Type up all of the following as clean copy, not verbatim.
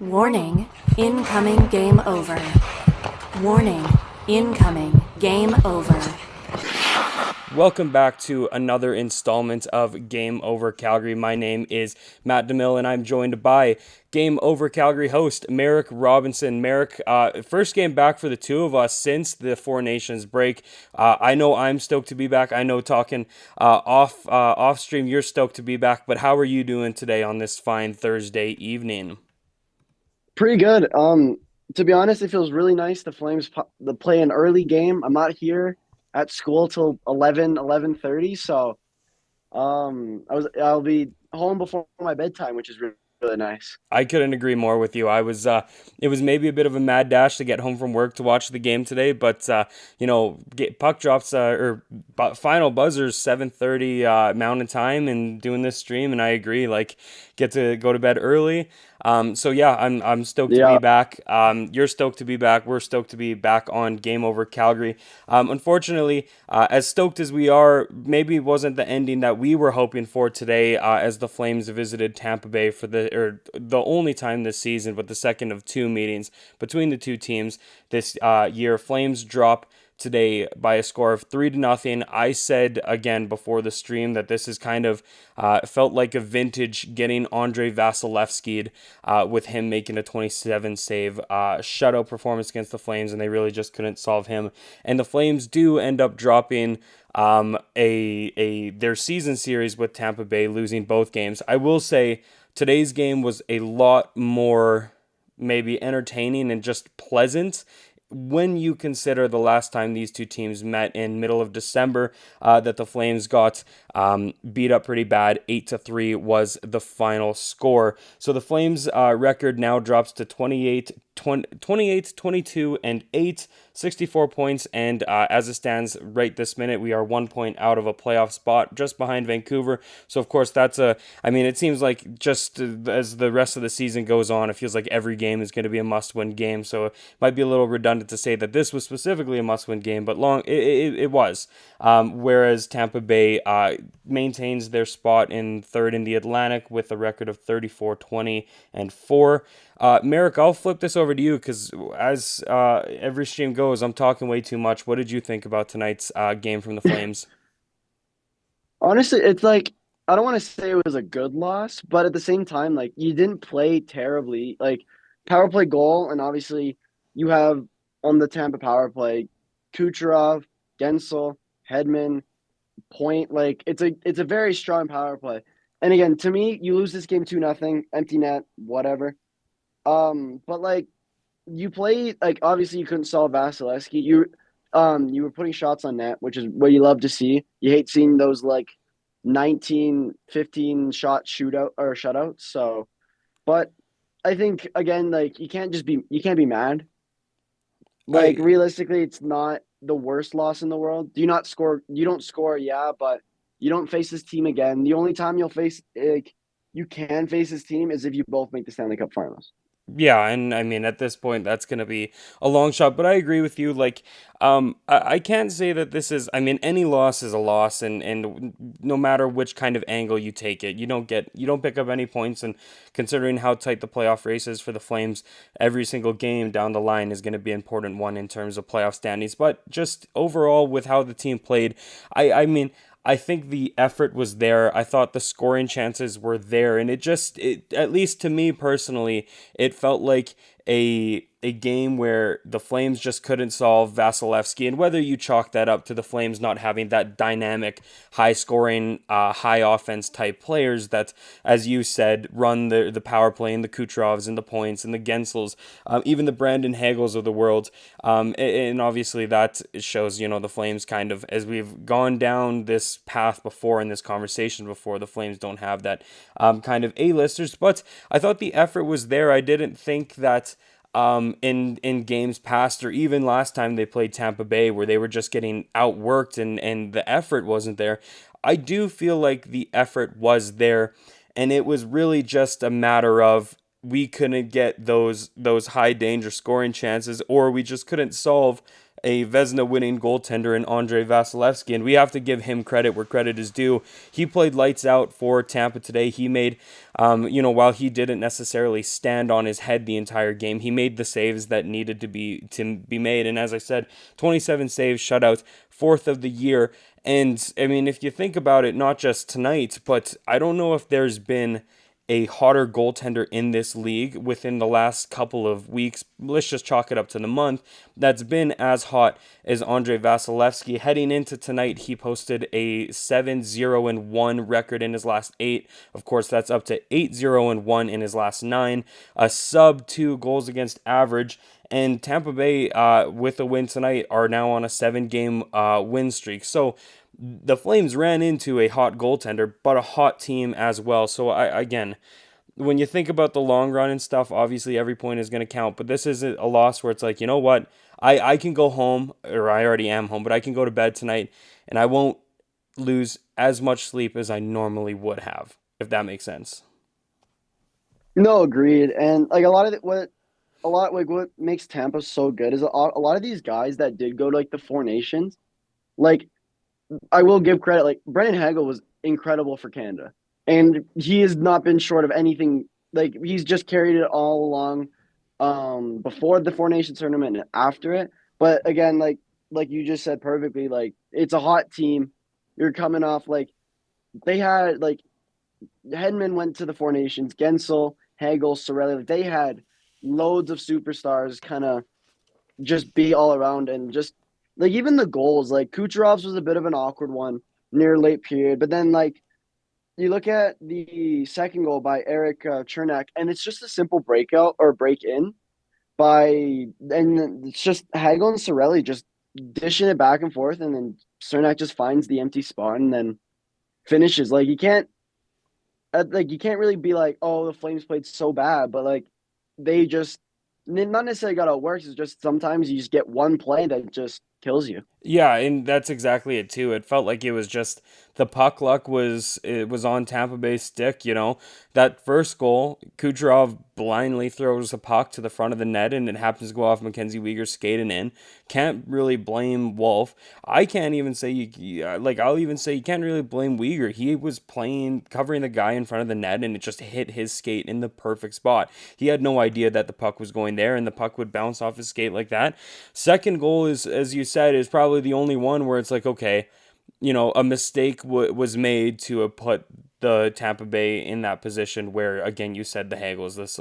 Warning, incoming game over. Warning, incoming game over. Welcome back to another installment of Game Over Calgary. My name is Matt DeMille, and I'm joined by Game Over Calgary host Marek Robinson. Marek, first game back for the two of us since the Four Nations break. I know I'm stoked to be back. I know talking off stream, you're stoked to be back. But how are you doing today on this fine Thursday evening? Pretty good. To be honest, it feels really nice. The Flames to play an early game. I'm not here at school till 11:30, so I'll be home before my bedtime, which is really nice. I couldn't agree more with you. It was maybe a bit of a mad dash to get home from work to watch the game today, but puck drops final buzzers 7:30 Mountain Time, and doing this stream, and I agree. Like, get to go to bed early. So yeah, I'm stoked to be Yeah. back. You're stoked to be back. We're stoked to be back on Game Over Calgary. Unfortunately, as stoked as we are, maybe it wasn't the ending that we were hoping for today. As the Flames visited Tampa Bay for the only time this season, but the second of two meetings between the two teams this year. Flames drop today by a score of 3-0. I said again before the stream that this is kind of felt like a vintage getting Andrei Vasilevskiy-ed, with him making a 27 save shutout performance against the Flames, and they really just couldn't solve him. And the Flames do end up dropping their season series with Tampa Bay, losing both games. I will say today's game was a lot more maybe entertaining and just pleasant when you consider the last time these two teams met in middle of December, that the Flames got beat up pretty bad. 8-3 was the final score. So the Flames record now drops to 28, 22, and 8, 64 points. And as it stands right this minute, we are 1 point out of a playoff spot, just behind Vancouver. So of course it seems like just as the rest of the season goes on, it feels like every game is going to be a must-win game. So it might be a little redundant to say that this was specifically a must-win game, but it was. Whereas Tampa Bay maintains their spot in third in the Atlantic with a record of 34, 20, and 4. Marek, I'll flip this over to you because as every stream goes, I'm talking way too much. What did you think about tonight's game from the Flames? Honestly, it's like I don't want to say it was a good loss, but at the same time, like you didn't play terribly. Like power play goal, and obviously you have on the Tampa power play Kucherov, Gensel, Hedman, Point. Like it's a very strong power play. And again, to me, you lose this game 2-0, empty net, whatever. But like you play like obviously you couldn't solve Vasilevsky. You were putting shots on net, which is what you love to see. You hate seeing those like 19, 15 shot shootout or shutouts. So, but I think again, like you can't be mad. Like I realistically, it's not the worst loss in the world. You don't score, yeah, but you don't face this team again. The only time you can face this team is if you both make the Stanley Cup Finals. Yeah, and I mean, at this point, that's going to be a long shot. But I agree with you. Like, I can't say that this is. I mean, any loss is a loss, and no matter which kind of angle you take it, you don't pick up any points. And considering how tight the playoff race is for the Flames, every single game down the line is going to be an important one in terms of playoff standings. But just overall, with how the team played, I mean. I think the effort was there. I thought the scoring chances were there, and at least to me personally, it felt like a game where the Flames just couldn't solve Vasilevskiy, and whether you chalk that up to the Flames not having that dynamic, high scoring, high offense type players that, as you said, run the power play, and the Kucherovs and the Points and the Gensels, even the Brandon Hagels of the world, and obviously that shows the Flames kind of, as we've gone down this path before in this conversation before, the Flames don't have that kind of A-listers, but I thought the effort was there. I didn't think that in games past or even last time they played Tampa Bay where they were just getting outworked and the effort wasn't there. I do feel like the effort was there, and it was really just a matter of we couldn't get those high danger scoring chances, or we just couldn't solve a Vezina winning goaltender in Andrei Vasilevskiy, and we have to give him credit where credit is due. He played lights out for Tampa today. He made, while he didn't necessarily stand on his head the entire game, he made the saves that needed to be made. And as I said, 27 saves, shutouts, fourth of the year. And I mean, if you think about it, not just tonight, but I don't know if there's been a hotter goaltender in this league within the last couple of weeks. Let's just chalk it up to the month. That's been as hot as Andrei Vasilevskiy. Heading into tonight, he posted a 7-0-1 record in his last 8. Of course, that's up to 8-0-1 in his last 9. A sub 2 goals against average. And Tampa Bay, with a win tonight, are now on a 7-game win streak. So the Flames ran into a hot goaltender, but a hot team as well. So again, when you think about the long run and stuff, obviously every point is going to count. But this is a loss where it's like, you know what? I can go home, or I already am home, but I can go to bed tonight and I won't lose as much sleep as I normally would have, if that makes sense. No, agreed. And like what makes Tampa so good is a lot of these guys that did go to like the Four Nations, like I will give credit. Like Brendan Hagel was incredible for Canada, and he has not been short of anything. Like he's just carried it all along, before the Four Nations tournament and after it. But again, like you just said perfectly, like it's a hot team. You're coming off like they had like Hedman went to the Four Nations, Gensel, Hagel, Sorelli. Like, they had loads of superstars kind of just be all around, and just like even the goals, like Kucherov's was a bit of an awkward one near late period, but then like you look at the second goal by Eric Chernak, and it's just a simple breakout or break in and it's just Hagel and Sorelli just dishing it back and forth, and then Chernak just finds the empty spot and then finishes. Like you can't really be like, oh, the Flames played so bad, but like they just not necessarily got out works. It's just sometimes you just get one play that just kills you. Yeah, and that's exactly it too. It felt like it was just the puck luck was on Tampa Bay's stick, you know. That first goal, Kucherov blindly throws the puck to the front of the net and it happens to go off Mackenzie Weegar's skating in. Can't really blame Wolf. I can't even say I'll even say you can't really blame Weegar. He was playing covering the guy in front of the net and it just hit his skate in the perfect spot. He had no idea that the puck was going there and the puck would bounce off his skate like that. Second goal is, as you said, is probably the only one where it's like, okay, a mistake was made to have put the Tampa Bay in that position where, again, you said the Hagels, the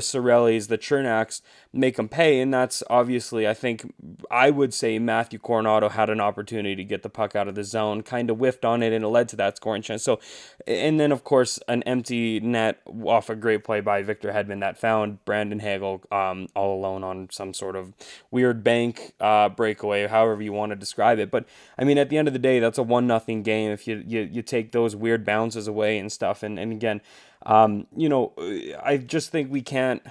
Sorellis, the Chernaks make them pay, and that's obviously, I think, I would say Matthew Coronado had an opportunity to get the puck out of the zone, kind of whiffed on it, and it led to that scoring chance. So, and then, of course, an empty net off a great play by Victor Hedman that found Brandon Hagel all alone on some sort of weird bank breakaway, however you want to describe it. But, I mean, at the end of the day, that's a 1-0 game if you take those weird bounces away and stuff. And again, I just think we can't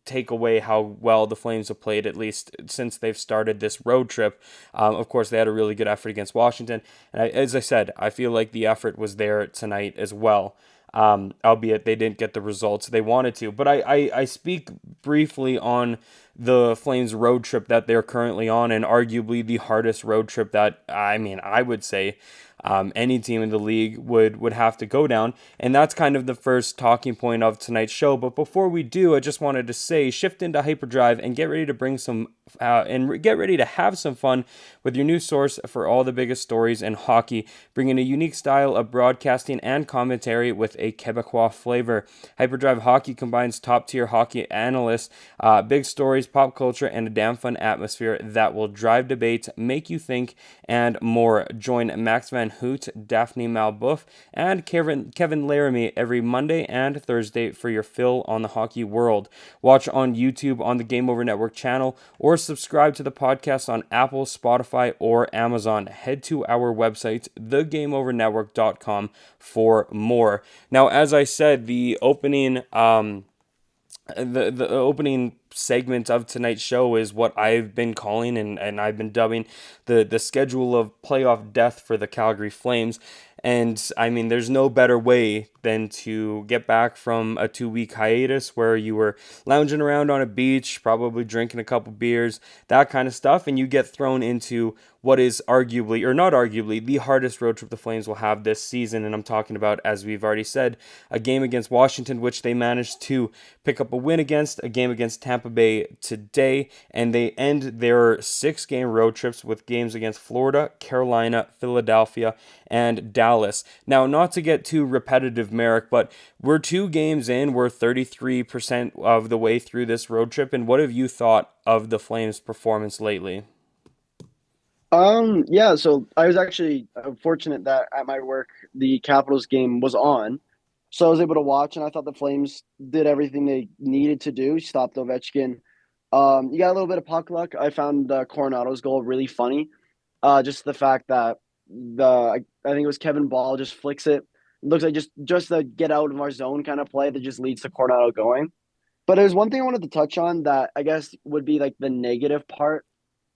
take away how well the Flames have played, at least since they've started this road trip. Of course, they had a really good effort against Washington. And as I said, I feel like the effort was there tonight as well. Albeit they didn't get the results they wanted to. But I speak briefly on the Flames road trip that they're currently on, and arguably the hardest road trip that, I would say any team in the league would have to go down. And that's kind of the first talking point of tonight's show. But before we do, I just wanted to say, shift into Hyperdrive and get ready to bring some get ready to have some fun with your new source for all the biggest stories in hockey, bringing a unique style of broadcasting and commentary with a Quebecois flavor. Hyperdrive Hockey combines top-tier hockey analysts, big stories, pop culture, and a damn fun atmosphere that will drive debates, make you think, and more. Join Max Van Hoot, Daphne Malbouf, and Kevin Laramie every Monday and Thursday for your fill on the hockey world. Watch on YouTube on the Game Over Network channel, or subscribe to the podcast on Apple, Spotify, or Amazon. Head to our website, thegameovernetwork.com, for more. Now, as I said, the opening the opening segment of tonight's show is what I've been calling and I've been dubbing the schedule of playoff death for the Calgary Flames. And I mean, there's no better way than to get back from a 2 week hiatus where you were lounging around on a beach, probably drinking a couple beers, that kind of stuff, and you get thrown into what is arguably, or not arguably, the hardest road trip the Flames will have this season. And I'm talking about, as we've already said, a game against Washington, which they managed to pick up a win against, a game against Tampa Bay today, and they end their 6-game road trips with games against Florida, Carolina, Philadelphia, and Dallas. Now, not to get too repetitive, Marek, but we're 2 games in, we're 33% of the way through this road trip, and what have you thought of the Flames' performance lately? Yeah, so I was actually fortunate that at my work the Capitals game was on, so I was able to watch, and I thought the Flames did everything they needed to do. Stopped Ovechkin. You got a little bit of puck luck. I found Coronado's goal really funny. Just the fact that I think it was Kevin Ball just flicks it. It looks like just the get out of our zone kind of play that just leads to Coronado going. But there's one thing I wanted to touch on that I guess would be like the negative part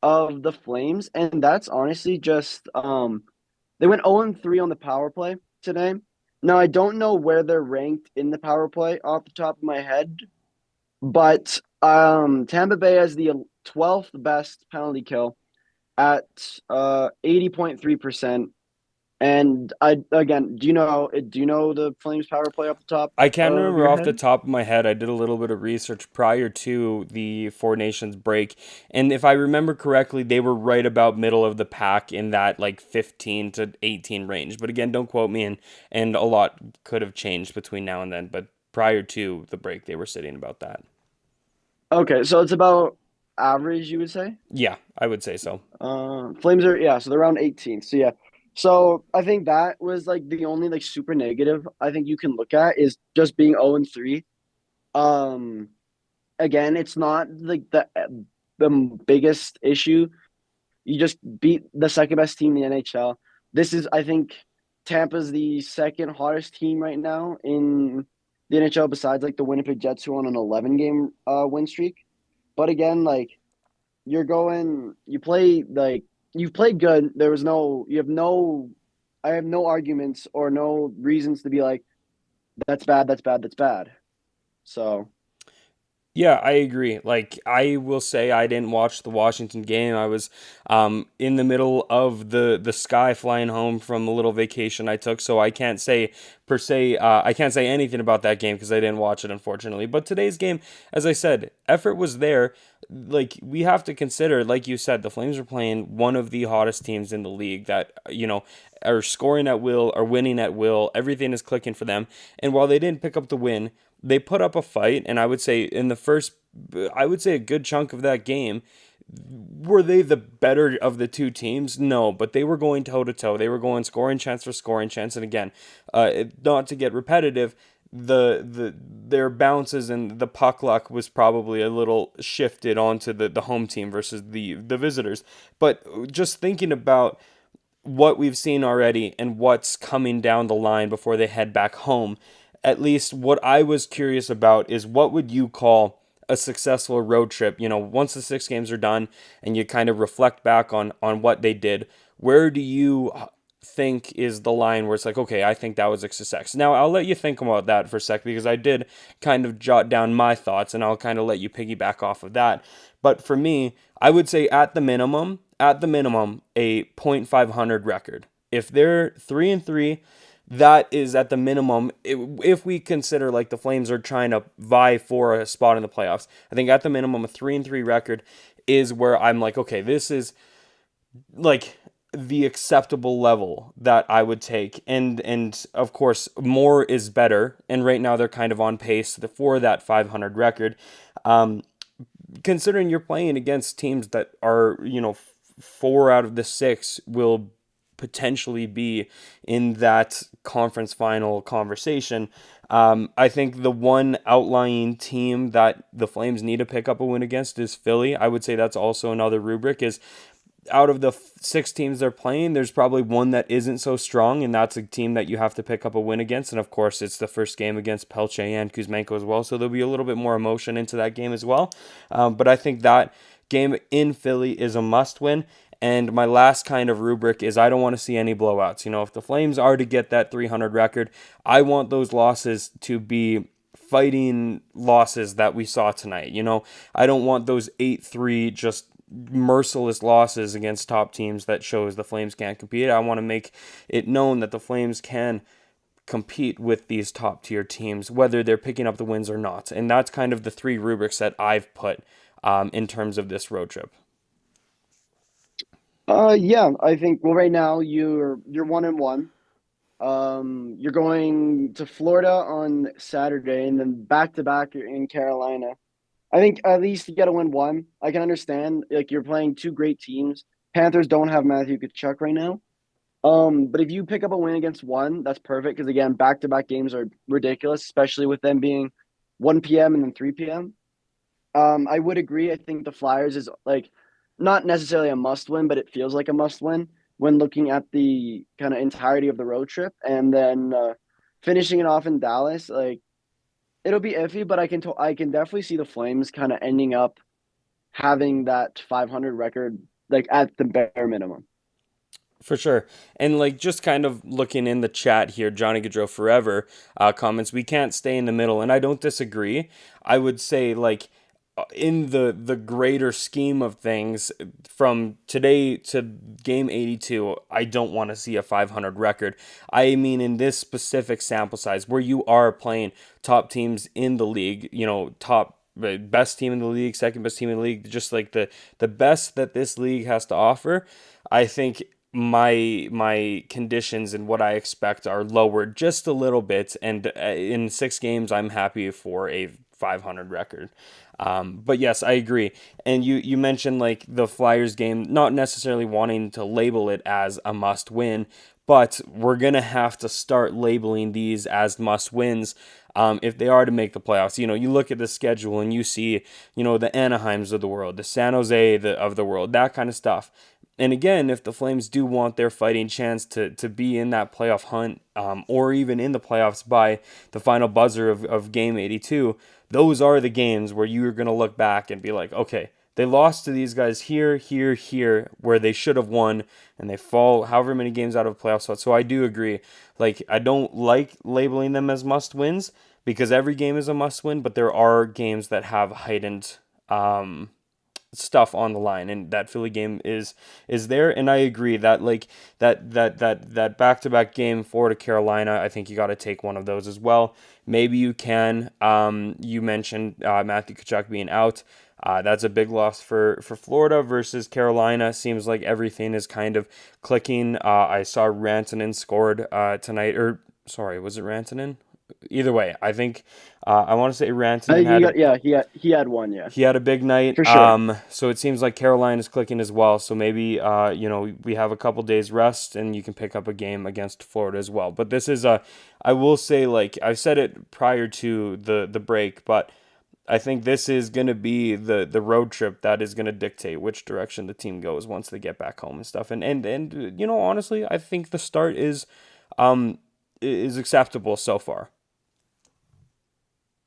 of the Flames, and that's honestly just they went 0-3 on the power play today. Now I don't know where they're ranked in the power play off the top of my head, but Tampa Bay has the 12th best penalty kill at 80.3%. And I again, do you know the Flames power play off the top I can't of remember your off the head? top of my head. I did a little bit of research prior to the Four Nations break, and if I remember correctly, they were right about middle of the pack in that like 15 to 18 range. But again, don't quote me, and a lot could have changed between now and then. But prior to the break, they were sitting about that. Okay, so it's about average, you would say. Yeah, I would say so. Flames are yeah, so they're around 18th. So yeah. So I think that was like the only like super negative I think you can look at is just being 0-3. Um Again, it's not like the biggest issue. You just beat the second best team in the NHL. This is I think Tampa's the second hottest team right now in the NHL besides like the Winnipeg Jets who are on an 11 game win streak. But again, like you play like you've played good. I have no arguments or no reasons to be like, that's bad, that's bad, that's bad. So, Yeah, I agree. Like, I will say I didn't watch the Washington game. I was in the middle of the sky flying home from a little vacation I took, so I can't say per se, I can't say anything about that game because I didn't watch it, unfortunately. But today's game, as I said, effort was there. Like, we have to consider, like you said, the Flames are playing one of the hottest teams in the league that, are scoring at will, are winning at will. Everything is clicking for them. And while they didn't pick up the win, they put up a fight, and I would say I would say a good chunk of that game, were they the better of the two teams? No, but they were going toe to toe. They were going scoring chance for scoring chance, and again, not to get repetitive, their bounces and the puck luck was probably a little shifted onto the home team versus the visitors. But just thinking about what we've seen already and what's coming down the line before they head back home, at least what I was curious about is what would you call a successful road trip? Once the 6 games are done and you kind of reflect back on what they did, where do you think is the line where it's like, okay, I think that was a success? Now, I'll let you think about that for a sec because I did kind of jot down my thoughts and I'll kind of let you piggyback off of that. But for me, I would say at the minimum, a .500 record. If they're 3-3, that is at the minimum. If we consider like the Flames are trying to vie for a spot in the playoffs, I think at the minimum a 3-3 record is where I'm like, okay, this is like the acceptable level that I would take, and of course more is better. And right now they're kind of on pace for that 500 record. Um, Considering you're playing against teams that are, 4 out of the 6 will potentially be in that conference final conversation. I think the one outlying team that the Flames need to pick up a win against is Philly. I would say that's also another rubric is out of the 6 teams they're playing, there's probably one that isn't so strong, and that's a team that you have to pick up a win against. And of course, it's the first game against Pelche and Kuzmenko as well, so there'll be a little bit more emotion into that game as well. But I think that game in Philly is a must win. And my last kind of rubric is I don't want to see any blowouts. If the Flames are to get that 300 record, I want those losses to be fighting losses that we saw tonight. I don't want those 8-3 just merciless losses against top teams that shows the Flames can't compete. I want to make it known that the Flames can compete with these top tier teams, whether they're picking up the wins or not. And that's kind of the three rubrics that I've put in terms of this road trip. Yeah, I think well right now you're 1-1. You're going to Florida on Saturday and then back to back you're in Carolina. I think at least you got to win one. I can understand like you're playing two great teams. Panthers don't have Matthew Tkachuk right now. But if you pick up a win against one, that's perfect because again, back-to-back games are ridiculous, especially with them being 1 p.m. and then 3 p.m. I would agree. I think the Flyers is like not necessarily a must win, but it feels like a must win when looking at the kind of entirety of the road trip. And then finishing it off in Dallas, like it'll be iffy, but I can definitely see the Flames kind of ending up having that 500 record like at the bare minimum. For sure. And like just kind of looking in the chat here, Johnny Gaudreau Forever comments, we can't stay in the middle. And I don't disagree. I would say like in the greater scheme of things, from today to game 82, I don't want to see a 500 record. I mean, in this specific sample size where you are playing top teams in the league, top best team in the league, second best team in the league, just like the best that this league has to offer, I think my conditions and what I expect are lowered just a little bit, and in 6 games I'm happy for a 500 record. But yes, I agree. And you mentioned like the Flyers game, not necessarily wanting to label it as a must win, but we're going to have to start labeling these as must wins if they are to make the playoffs. You look at the schedule and you see, the Anaheims of the world, the San Jose of the world, that kind of stuff. And again, if the Flames do want their fighting chance to be in that playoff hunt or even in the playoffs by the final buzzer of game 82, those are the games where you're going to look back and be like, okay, they lost to these guys here, here, here, where they should have won, and they fall however many games out of playoff spot. So I do agree. Like, I don't like labeling them as must wins because every game is a must win, but there are games that have heightened stuff on the line, and that Philly game is there. And I agree that like that back-to-back game, Florida Carolina, I think you got to take one of those as well. Maybe you can. You mentioned Matthew Tkachuk being out. That's a big loss for Florida versus Carolina. Seems like everything is kind of clicking. I saw Rantanen scored tonight, or sorry, was it Rantanen? Either way, I think I want to say Rantanen he had one, yeah. He had a big night. For sure. So it seems like Carolina's clicking as well. So maybe we have a couple days rest and you can pick up a game against Florida as well. But this is I will say, like I've said it prior to the break, but I think this is going to be the road trip that is going to dictate which direction the team goes once they get back home and stuff. And honestly, I think the start is acceptable so far.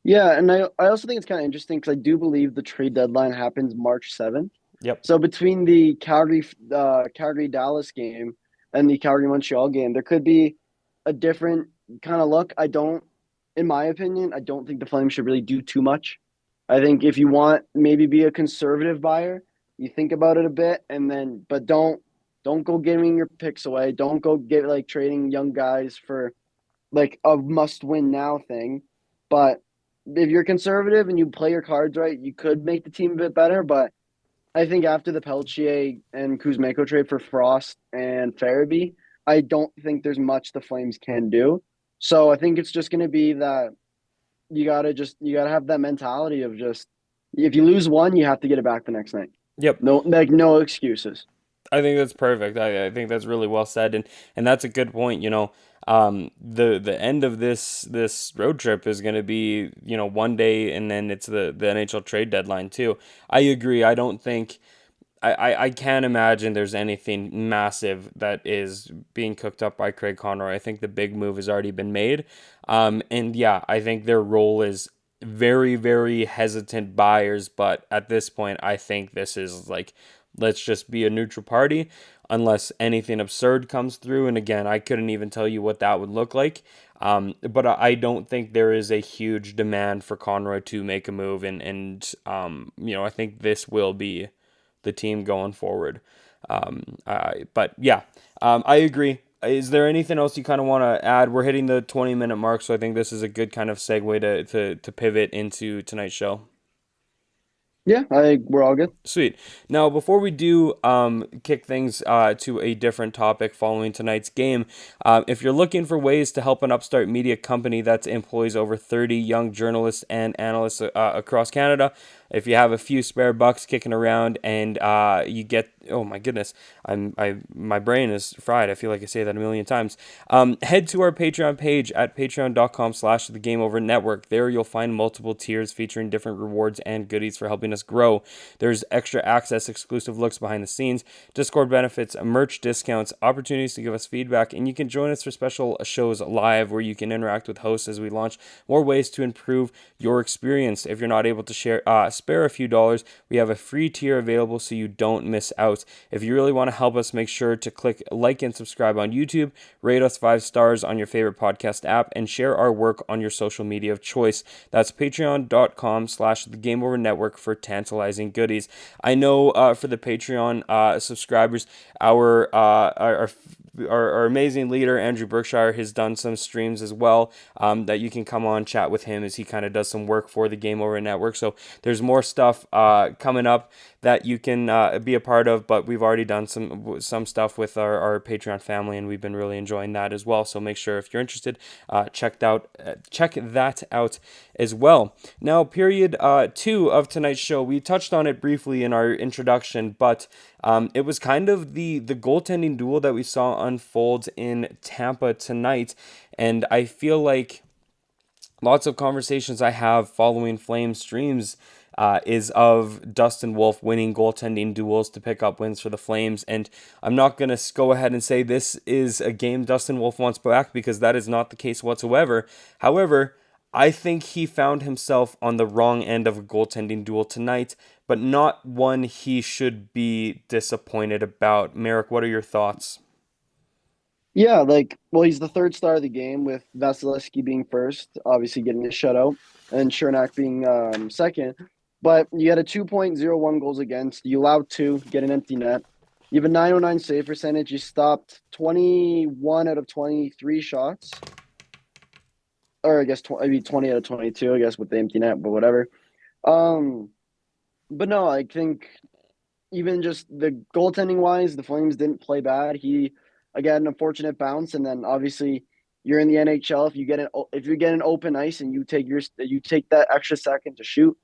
Yeah, and I also think it's kind of interesting because I do believe the trade deadline happens March 7th. Yep. So between the Calgary Dallas game and the Calgary Montreal game, there could be a different kind of look. In my opinion, I don't think the Flames should really do too much. I think if you want maybe be a conservative buyer, you think about it a bit but don't go giving your picks away. Don't go get like trading young guys for like a must win now thing. But if you're conservative and you play your cards right, you could make the team a bit better. But I think after the Peltier and Kuzmenko trade for Frost and Farabee, I don't think there's much the Flames can do. So I think it's just going to be that you gotta have that mentality of just if you lose one, you have to get it back the next night. Yep. No excuses. I think that's perfect. I think that's really well said, and that's a good point. The end of this road trip is going to be one day, and then it's the NHL trade deadline too. I agree. I don't think I can't imagine there's anything massive that is being cooked up by Craig Conroy. I think the big move has already been made, and yeah, I think their role is very, very hesitant buyers, but at this point, I think this is like let's just be a neutral party unless anything absurd comes through. And again, I couldn't even tell you what that would look like. But I don't think there is a huge demand for Conrad to make a move, and I think this will be the team going forward. But yeah, I agree. Is there anything else you kind of want to add? We're hitting the 20-minute mark, so I think this is a good kind of segue to pivot into tonight's show. Yeah, we're all good. Sweet. Now, before we do kick things to a different topic following tonight's game, if you're looking for ways to help an upstart media company that employs over 30 young journalists and analysts across Canada, if you have a few spare bucks kicking around and you get, oh my goodness, my brain is fried. I feel like I say that a million times. Head to our Patreon page at patreon.com/the Game Over Network. There you'll find multiple tiers featuring different rewards and goodies for helping us grow. There's extra access, exclusive looks behind the scenes, Discord benefits, merch discounts, opportunities to give us feedback, and you can join us for special shows live where you can interact with hosts as we launch more ways to improve your experience. If you're not able to spare a few dollars, we have a free tier available so you don't miss out. If you really want to help us, make sure to click like and subscribe on YouTube, rate us 5 stars on your favorite podcast app, and share our work on your social media of choice. That's patreon.com/the Game Over Network for tantalizing goodies. I know for the Patreon subscribers, our amazing leader, Andrew Berkshire, has done some streams as well that you can come on, chat with him as he kind of does some work for the Game Over Network. So there's more stuff coming up that you can be a part of, but we've already done some stuff with our Patreon family, and we've been really enjoying that as well. So make sure if you're interested, check that out as well. Now, period 2 of tonight's show, we touched on it briefly in our introduction, but it was kind of the goaltending duel that we saw unfold in Tampa tonight, and I feel like lots of conversations I have following Flames streams is of Dustin Wolf winning goaltending duels to pick up wins for the Flames. And I'm not going to go ahead and say this is a game Dustin Wolf wants back, because that is not the case whatsoever. However, I think he found himself on the wrong end of a goaltending duel tonight, but not one he should be disappointed about. Marek, what are your thoughts? Yeah, he's the third star of the game, with Vasilevskiy being first, obviously getting a shutout, and Chernak being second. But you had a 2.01 goals against. You allowed 2, get an empty net. You have a 909 save percentage. You stopped 21 out of 23 shots. Or I guess 20 out of 22, I guess, with the empty net, but whatever. But no, I think even just the goaltending wise, the Flames didn't play bad. He, again, an unfortunate bounce, and then obviously you're in the NHL. If you get an open ice and you take that extra second to shoot,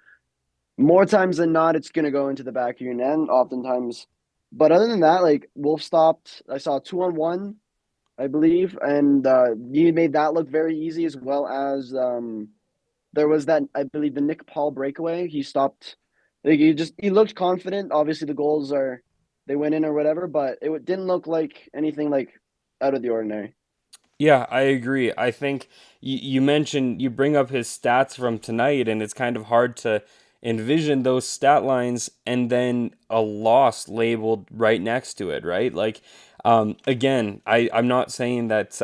more times than not, it's gonna go into the back of your net. Oftentimes, but other than that, Wolf stopped. I saw 2-on-1, I believe, and he made that look very easy, as well as there was that, I believe, the Nick Paul breakaway. He stopped. He looked confident. Obviously, the goals they went in or whatever, but it didn't look like anything out of the ordinary. Yeah, I agree. I think you bring up his stats from tonight, and it's kind of hard to envision those stat lines and then a loss labeled right next to it, right? Again, I'm not saying that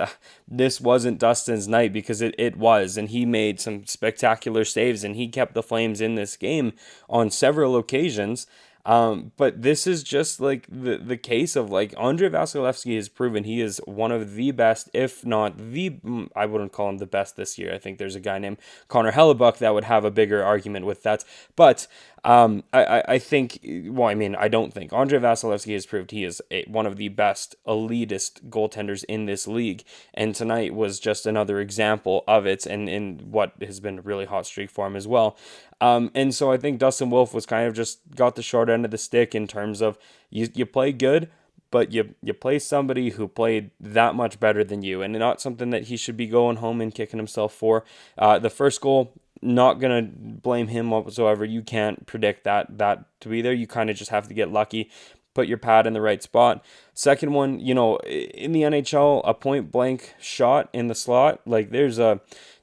this wasn't Dustin's night, because it was, and he made some spectacular saves, and he kept the Flames in this game on several occasions. But this is just the case of Andrei Vasilevskiy has proven he is one of the best, if not the, I wouldn't call him the best this year. I think there's a guy named Connor Hellebuck that would have a bigger argument with that. But I think, well, I mean, I don't think Andrei Vasilevskiy has proved he is one of the best elitist goaltenders in this league. And tonight was just another example of it, and in what has been a really hot streak for him as well. And so I think Dustin Wolf was kind of just got the short end of the stick in terms of you play good, but you play somebody who played that much better than you, and not something that he should be going home and kicking himself for. The first goal, not going to blame him whatsoever. You can't predict that to be there. You kind of just have to get lucky. put your pad in the right spot. Second one, in the NHL, a point blank shot in the slot, like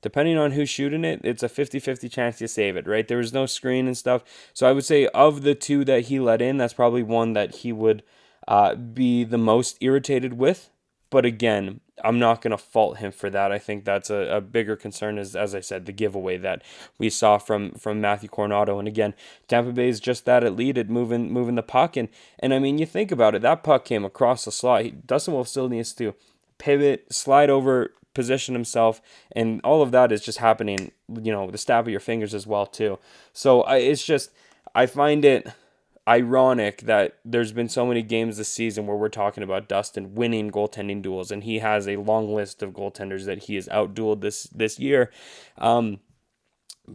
depending on who's shooting it, it's a 50-50 chance you save it, right? There was no screen and stuff. So I would say of the two that he let in, that's probably one that he would be the most irritated with. But again, I'm not going to fault him for that. I think that's a bigger concern, as I said, the giveaway that we saw from Matthew Coronado. And again, Tampa Bay is just that elite at moving the puck. And I mean, you think about it, that puck came across the slot. Dustin Wolf still needs to pivot, slide over, position himself, and all of that is just happening, the snap of your fingers as well too. So I find it ironic that there's been so many games this season where we're talking about Dustin winning goaltending duels, and he has a long list of goaltenders that he has outdueled this year.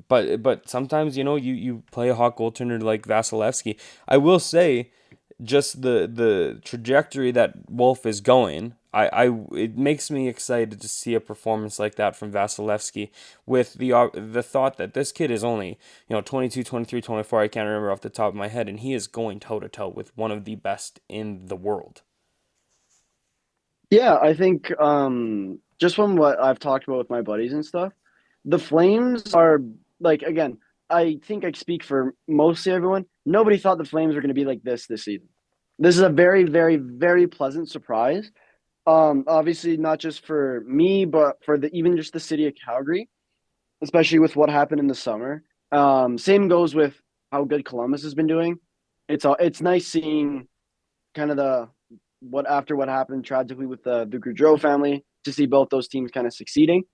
But sometimes you play a hot goaltender like Vasilevskiy. I will say, just the trajectory that Wolf is going, it makes me excited to see a performance like that from Vasilevskiy, with the thought that this kid is only 22, 23, 24, I can't remember off the top of my head, and he is going toe to toe with one of the best in the world. Yeah, I think just from what I've talked about with my buddies and stuff, the Flames are like, again, I think I speak for mostly everyone. Nobody thought the Flames were going to be like this season. This is a very, very, very pleasant surprise. Obviously not just for me, but for even just the city of Calgary, especially with what happened in the summer. Same goes with how good Columbus has been doing. It's nice seeing kind of what happened tragically with the Gaudreau family, to see both those teams kind of succeeding.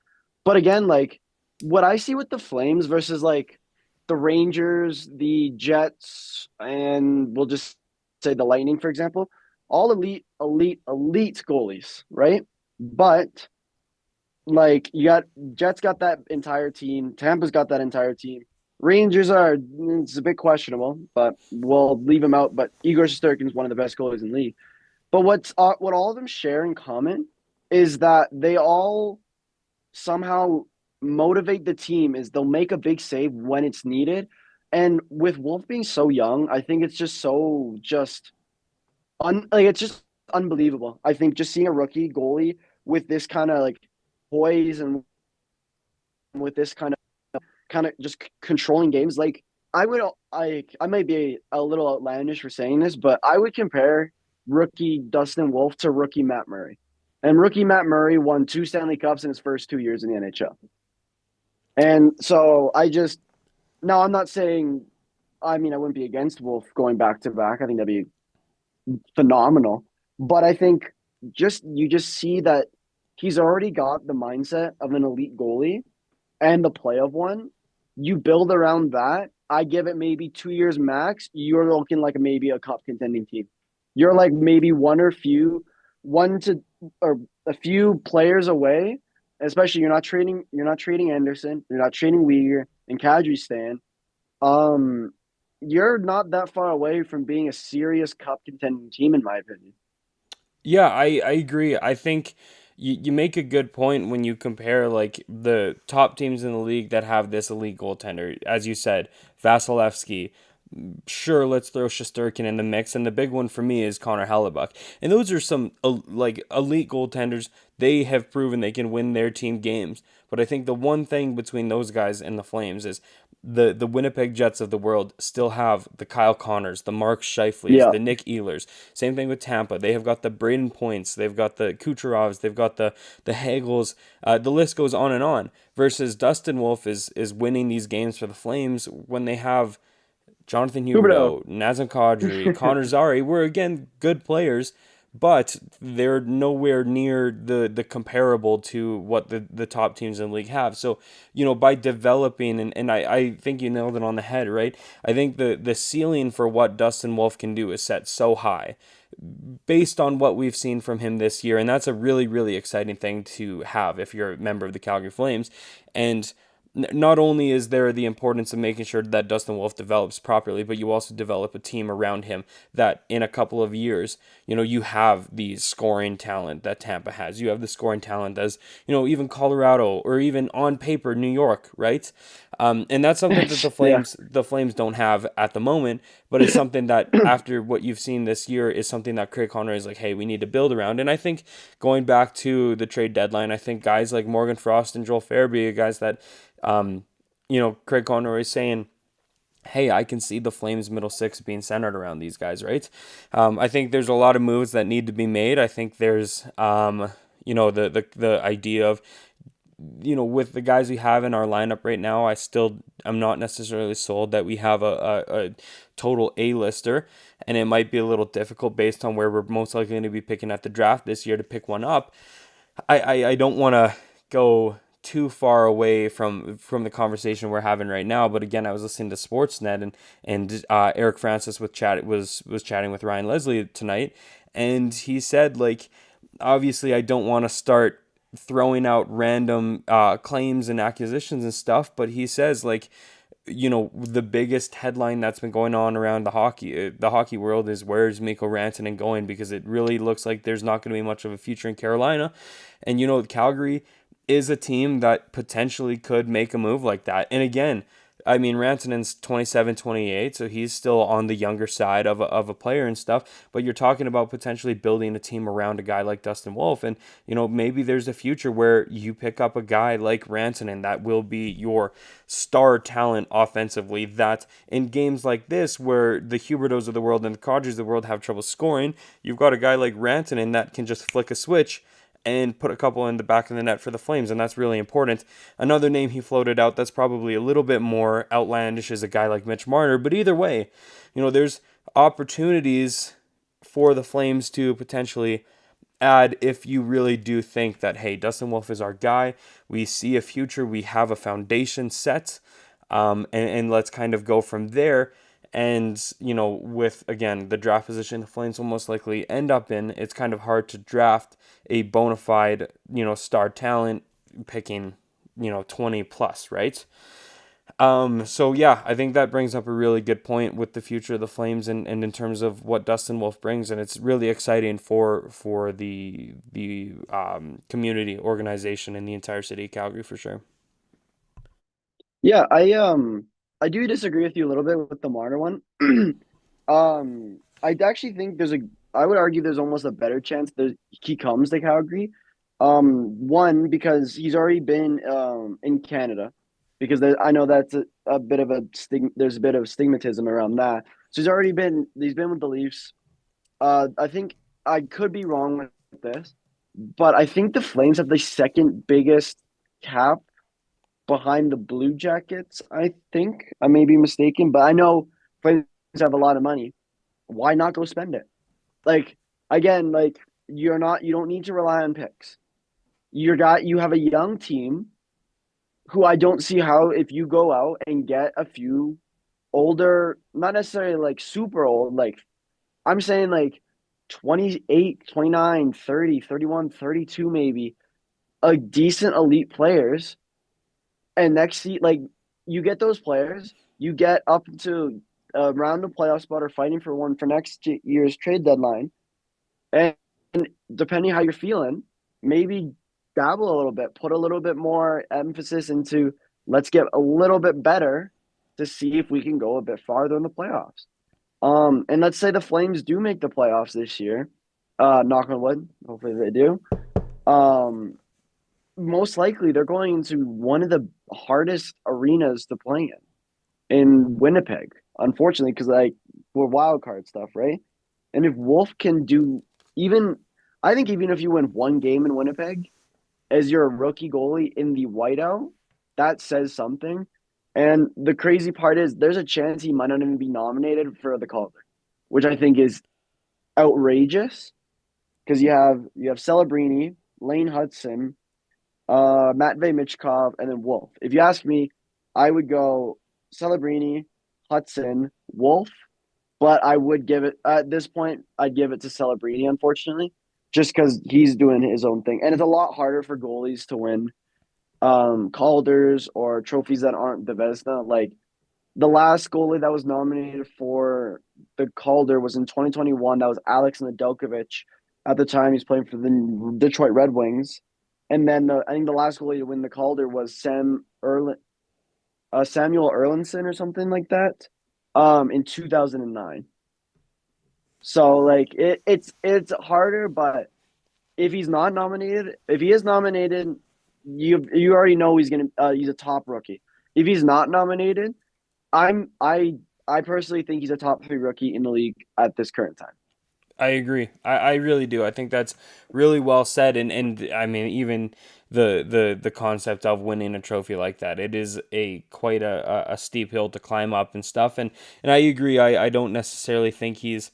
But again, like what I see with the Flames versus like the Rangers, the Jets, and we'll just say the Lightning, for example, all elite goalies, right? But like Jets got that entire team, Tampa's got that entire team. It's a bit questionable, but we'll leave him out. But Igor Shesterkin is one of the best goalies in the league. But what all of them share in common is that they all somehow motivate the team. Is they'll make a big save when it's needed. And with Wolf being so young, I think it's just it's just unbelievable. I think just seeing a rookie goalie with this kind of like poise and with this kind of just controlling games, like I might be a little outlandish for saying this, but I would compare rookie Dustin Wolf to rookie Matt Murray. And rookie Matt Murray won 2 Stanley Cups in his first 2 years in the NHL. And so I'm not saying, I mean, I wouldn't be against Wolf going back to back. I think that'd be phenomenal. But I think you just see that he's already got the mindset of an elite goalie and the play of one. You build around that. I give it maybe 2 years max. You're looking like maybe a cup contending team. You're like maybe one or a few players away. Especially you're not trading Anderson, you're not trading Weegar and Kadri. You're not that far away from being a serious cup contending team, in my opinion. Yeah, I agree. I think you make a good point when you compare like the top teams in the league that have this elite goaltender. As you said, Vasilevskiy. Sure, let's throw Shesterkin in the mix, and the big one for me is Connor Hellebuck. And those are some like elite goaltenders. They have proven they can win their team games. But I think the one thing between those guys and the Flames is the Winnipeg Jets of the world still have the Kyle Connors, the Mark Scheifele's, Yeah. the Nick Ehlers. Same thing with Tampa. They have got the Braden Points. They've got the Kucherovs. They've got the Hagels. The list goes on and on. Versus Dustin Wolf is winning these games for the Flames when they have Jonathan Huberdeau, Nazem Kadri, Connor Zary were, again, good players, but they're nowhere near the comparable to what the top teams in the league have. So, by developing, and I think you nailed it on the head, right? I think the ceiling for what Dustin Wolf can do is set so high based on what we've seen from him this year, and that's a really, really exciting thing to have if you're a member of the Calgary Flames. And not only is there the importance of making sure that Dustin Wolf develops properly, but you also develop a team around him that in a couple of years, you have the scoring talent that Tampa has. You have the scoring talent as, even Colorado or even on paper, New York, right? And that's something that the Yeah. Flames don't have at the moment, but it's something that after what you've seen this year is something that Craig Conroy is like, hey, we need to build around. And I think going back to the trade deadline, I think guys like Morgan Frost and Joel Farabee are guys that Craig Conroy is saying, hey, I can see the Flames middle six being centered around these guys, right? I think there's a lot of moves that need to be made. I think there's, the idea of, with the guys we have in our lineup right now, I'm not necessarily sold that we have a total A-lister, and it might be a little difficult based on where we're most likely going to be picking at the draft this year to pick one up. I don't want to go too far away from the conversation we're having right now. But again, I was listening to Sportsnet and Eric Francis was chatting with Ryan Leslie tonight, and he said, like, obviously I don't want to start throwing out random claims and accusations and stuff, but he says, like, the biggest headline that's been going on around the hockey world is where's Mikko Rantanen going, because it really looks like there's not going to be much of a future in Carolina. And Calgary is a team that potentially could make a move like that. And again, I mean, Rantanen's 27, 28, so he's still on the younger side of a player and stuff, but you're talking about potentially building a team around a guy like Dustin Wolf, and, maybe there's a future where you pick up a guy like Rantanen that will be your star talent offensively, that in games like this, where the Hubertos of the world and the Kadris of the world have trouble scoring, you've got a guy like Rantanen that can just flick a switch and put a couple in the back of the net for the Flames, and that's really important. Another name he floated out that's probably a little bit more outlandish is a guy like Mitch Marner, but either way, there's opportunities for the Flames to potentially add if you really do think that, hey, Dustin Wolf is our guy, we see a future, we have a foundation set, and let's kind of go from there. And, with, again, the draft position the Flames will most likely end up in, it's kind of hard to draft a bona fide, star talent picking, 20 plus, right? So, yeah, I think that brings up a really good point with the future of the Flames and in terms of what Dustin Wolf brings. And it's really exciting for the community organization in the entire city of Calgary for sure. Yeah, I do disagree with you a little bit with the Marner one. I actually think I would argue there's almost a better chance that he comes to Calgary. One, because he's already been in Canada, because I know that's a bit of there's a bit of stigmatism around that. So he's been with the Leafs. I think I could be wrong with this, but I think the Flames have the second biggest cap behind the Blue Jackets. I think I may be mistaken, but I know Flames have a lot of money. Why not go spend it? Like, again, like, you don't need to rely on picks. You have a young team who I don't see how, if you go out and get a few older, not necessarily like super old, like, I'm saying like 28, 29, 30, 31, 32 maybe, a decent elite players. And like, you get those players, you get up to around the playoff spot or fighting for one for next year's trade deadline. And depending how you're feeling, maybe dabble a little bit, put a little bit more emphasis into, let's get a little bit better to see if we can go a bit farther in the playoffs. And let's say the Flames do make the playoffs this year. Knock on wood, hopefully they do. Most likely they're going into one of the hardest arenas to play in Winnipeg, unfortunately, because like we're wild card stuff, right? And if Wolf can do I think even if you win one game in Winnipeg as your rookie goalie in the whiteout, that says something. And the crazy part is there's a chance he might not even be nominated for the Calder, which I think is outrageous because you have Celebrini, Lane Hudson, Matvey Michkov, and then Wolf. If you ask me, I would go Celebrini, Hudson, Wolf, but I would give it at this point. I'd give it to Celebrini, unfortunately, just because he's doing his own thing, and it's a lot harder for goalies to win Calders or trophies that aren't the Vezina. Like the last goalie that was nominated for the Calder was in 2021. That was Alex Nedeljkovic. At the time, he's playing for the Detroit Red Wings. And then I think the last goalie to win the Calder was Samuel Erlinson or something like that, in 2009. So like it's harder, but if he is nominated, you already know he's a top rookie. If he's not nominated, I'm I personally think he's a top 3 rookie in the league at this current time. I agree. I really do. I think that's really well said. And I mean, even the concept of winning a trophy like that, it is a quite a steep hill to climb up and stuff. And I agree. I don't necessarily think he's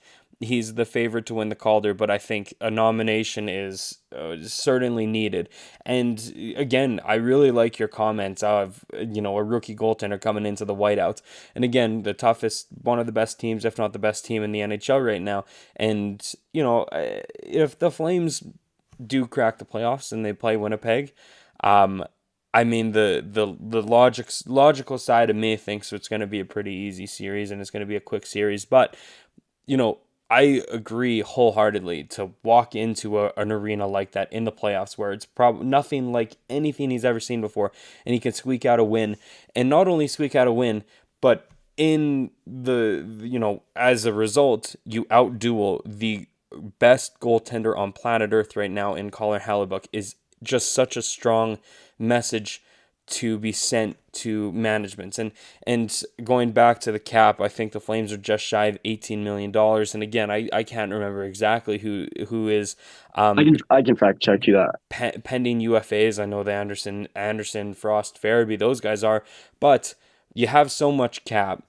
the favorite to win the Calder, but I think a nomination is certainly needed. And again, I really like your comments of a rookie goaltender coming into the whiteout. And again, the toughest, one of the best teams, if not the best team in the NHL right now. And if the Flames do crack the playoffs and they play Winnipeg, I mean the logical side of me thinks it's going to be a pretty easy series and it's going to be a quick series, but you know, I agree wholeheartedly to walk into an arena like that in the playoffs where it's probably nothing like anything he's ever seen before, and he can squeak out a win, and not only squeak out a win, but in as a result, you outduel the best goaltender on planet Earth right now in Colin Hellebuck is just such a strong message to be sent to management. And going back to the cap, I think the Flames are just shy of $18 million. And again, I can't remember exactly who is I can fact check you that. pending UFAs. I know the Anderson, Frost, Farabee, those guys are, but you have so much cap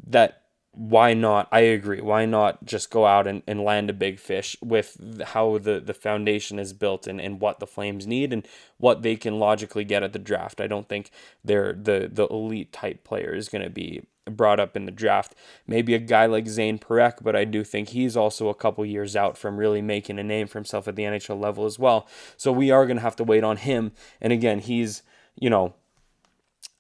that why not? I agree. Why not just go out and land a big fish with how the foundation is built and what the Flames need and what they can logically get at the draft. I don't think they're the elite type player is going to be brought up in the draft. Maybe a guy like Zane Parekh, but I do think he's also a couple years out from really making a name for himself at the NHL level as well. So we are going to have to wait on him. And again, he's,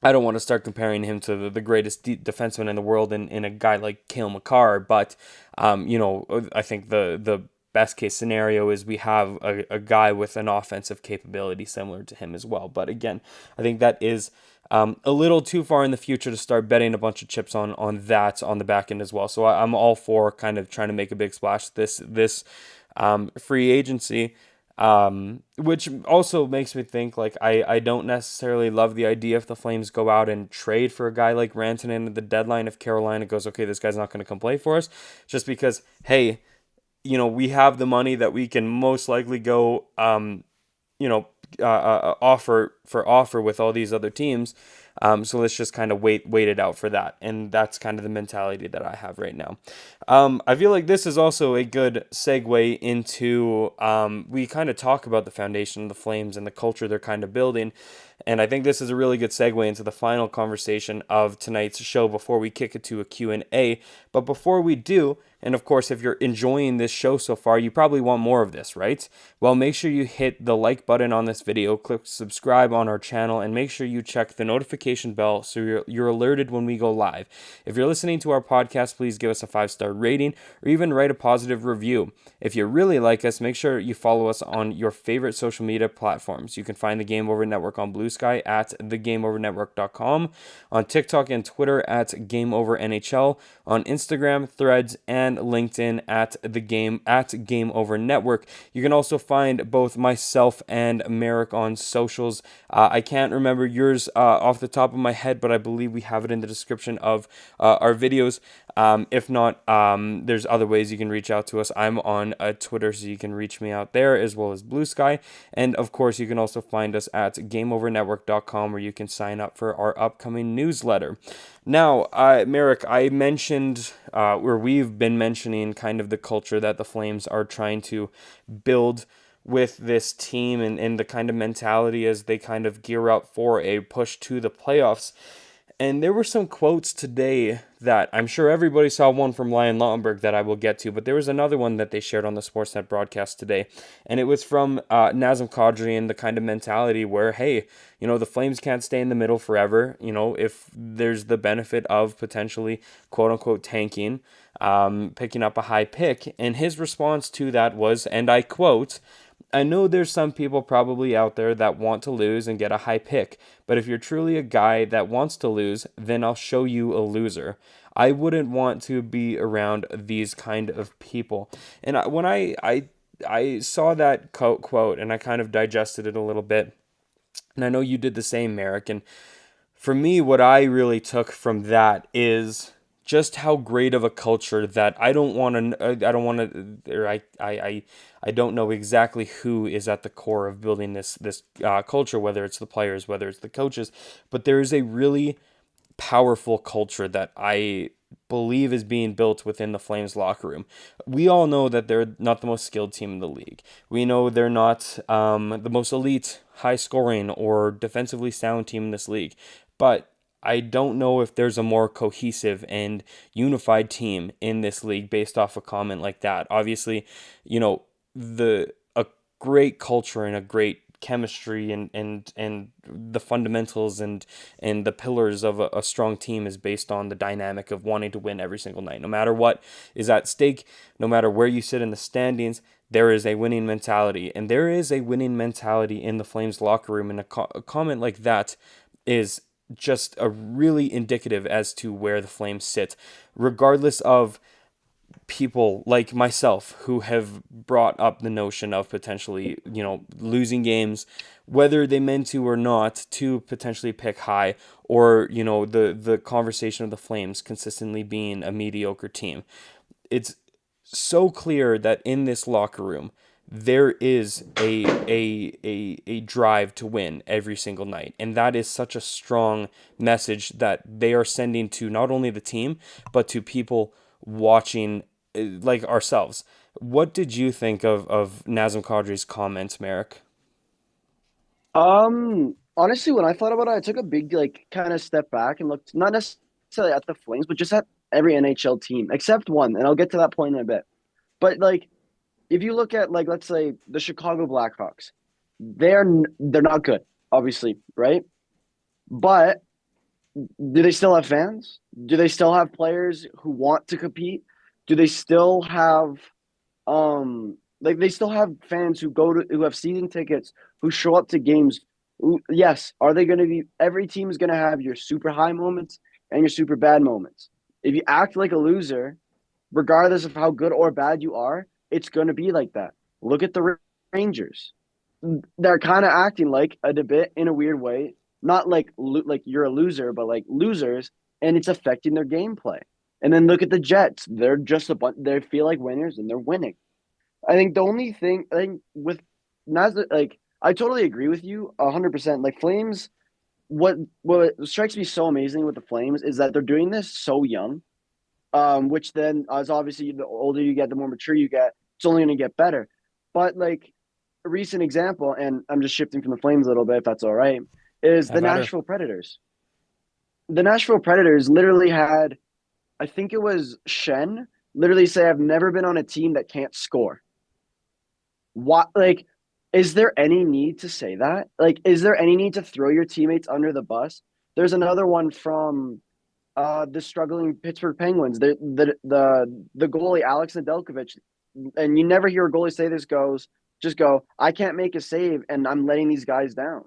I don't want to start comparing him to the greatest defenseman in the world in a guy like Cale Makar, but I think the best case scenario is we have a guy with an offensive capability similar to him as well. But again, I think that is a little too far in the future to start betting a bunch of chips on that on the back end as well. So I'm all for kind of trying to make a big splash this free agency. Which also makes me think like I don't necessarily love the idea if the Flames go out and trade for a guy like Rantanen at the deadline if Carolina goes, okay, this guy's not going to come play for us, just because, hey, we have the money that we can most likely go, offer with all these other teams. So let's just kind of wait it out for that. And that's kind of the mentality that I have right now. I feel like this is also a good segue into, we kind of talk about the foundation of the Flames and the culture they're kind of building. And I think this is a really good segue into the final conversation of tonight's show before we kick it to a Q&A. But before we do, and of course, if you're enjoying this show so far, you probably want more of this, right? Well, make sure you hit the like button on this video, click subscribe on our channel, and make sure you check the notification bell so you're alerted when we go live. If you're listening to our podcast, please give us a 5-star rating or even write a positive review. If you really like us, make sure you follow us on your favorite social media platforms. You can find the Game Over Network on Blue Sky at thegameovernetwork.com, on TikTok and Twitter at Game Over NHL, on Instagram, Threads, and LinkedIn at Game Over Network. You can also find both myself and Marek on socials. I can't remember yours off the top of my head, but I believe we have it in the description of our videos. If not, there's other ways you can reach out to us. I'm on Twitter, so you can reach me out there, as well as Blue Sky. And of course, you can also find us at GameOverNetwork.com, where you can sign up for our upcoming newsletter. Now, Marek, I mentioned, or we've been mentioning kind of the culture that the Flames are trying to build with this team and the kind of mentality as they kind of gear up for a push to the playoffs. And there were some quotes today that I'm sure everybody saw, one from Lion Lautenberg that I will get to, but there was another one that they shared on the Sportsnet broadcast today. And it was from Nazem Kadri, and the kind of mentality where, hey, the Flames can't stay in the middle forever. If there's the benefit of potentially quote unquote tanking, picking up a high pick. And his response to that was, and I quote, I know there's some people probably out there that want to lose and get a high pick, but if you're truly a guy that wants to lose, then I'll show you a loser. I wouldn't want to be around these kind of people. And when I saw that quote and I kind of digested it a little bit, and I know you did the same, Marek, and for me, what I really took from that is just how great of a culture that I don't want to, or I don't know exactly who is at the core of building this culture, whether it's the players, whether it's the coaches, but there is a really powerful culture that I believe is being built within the Flames locker room. We all know that they're not the most skilled team in the league. We know they're not the most elite, high scoring, or defensively sound team in this league. But I don't know if there's a more cohesive and unified team in this league based off a comment like that. Obviously, the a great culture and a great chemistry and the fundamentals and the pillars of a strong team is based on the dynamic of wanting to win every single night. No matter what is at stake, no matter where you sit in the standings, there is a winning mentality. And there is a winning mentality in the Flames locker room. And a comment like that is just a really indicative as to where the Flames sit, regardless of people like myself who have brought up the notion of potentially, losing games, whether they meant to or not, to potentially pick high, or, the conversation of the Flames consistently being a mediocre team. It's so clear that in this locker room, there is a drive to win every single night. And that is such a strong message that they are sending to not only the team, but to people watching like ourselves. What did you think of Nazem Kadri's comments, Marek? Honestly, when I thought about it, I took a big like kind of step back and looked not necessarily at the Flames, but just at every NHL team except one, and I'll get to that point in a bit. But like if you look at like let's say the Chicago Blackhawks, they're not good, obviously, right? But do they still have fans? Do they still have players who want to compete? Do they still have like they still have fans who have season tickets, who show up to games? Yes, are they going to be every team is going to have your super high moments and your super bad moments. If you act like a loser, regardless of how good or bad you are, it's going to be like that. Look at the Rangers. They're kind of acting like a debit in a weird way, not like you're a loser, but like losers, and it's affecting their gameplay. And then look at the Jets. They're just a bunch. They feel like winners, and they're winning. I think the only thing I think with Nas, like I totally agree with you 100%. Like Flames, what strikes me so amazing with the Flames is that they're doing this so young. Which then, as obviously the older you get, the more mature you get, it's only going to get better. But like a recent example, and I'm just shifting from the Flames a little bit, if that's all right, is the Have at her. Nashville Predators. The Nashville Predators literally had, I think it was Shen, literally say, "I've never been on a team that can't score." What, like, is there any need to say that? Like, is there any need to throw your teammates under the bus? There's another one from the struggling Pittsburgh Penguins. The goalie Alex Nedeljkovic, and you never hear a goalie say this just go, I can't make a save and I'm letting these guys down.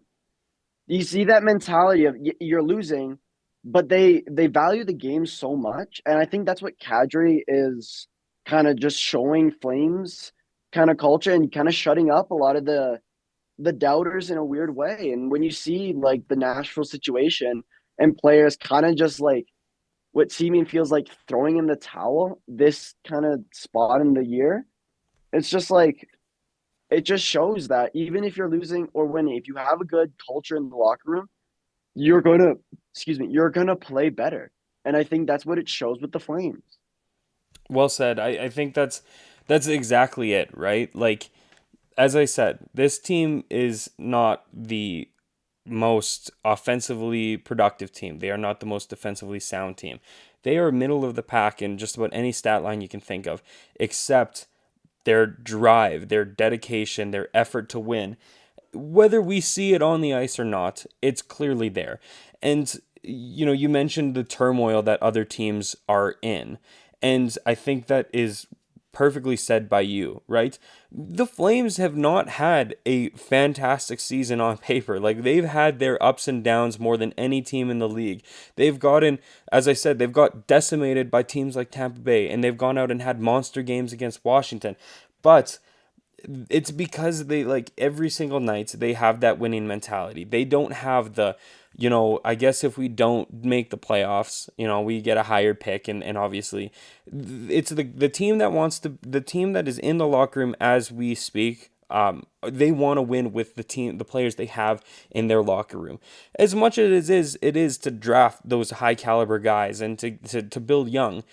You see that mentality of you're losing, but they value the game so much, and I think that's what Kadri is kind of just showing Flames kind of culture and kind of shutting up a lot of the doubters in a weird way. And when you see like the Nashville situation and players kind of just like what seeming feels like throwing in the towel this kind of spot in the year, it's just like it just shows that even if you're losing or winning, if you have a good culture in the locker room, you're gonna you're gonna play better. And I think that's what it shows with the Flames. Well said. I think that's exactly it, right? Like, as I said, this team is not the most offensively productive team. They are not the most defensively sound team. They are middle of the pack in just about any stat line you can think of, except their drive, their dedication, their effort to win. Whether we see it on the ice or not, it's clearly there. And, you mentioned the turmoil that other teams are in. And I think that is perfectly said by you, right? The Flames have not had a fantastic season on paper. Like, they've had their ups and downs more than any team in the league. They've gotten, as I said, they've got decimated by teams like Tampa Bay, and they've gone out and had monster games against Washington. But it's because they, like, every single night they have that winning mentality. They don't have the, I guess if we don't make the playoffs, we get a higher pick, and obviously it's the team that the team that is in the locker room as we speak. They want to win with the players they have in their locker room. As much as it is to draft those high caliber guys and to build young.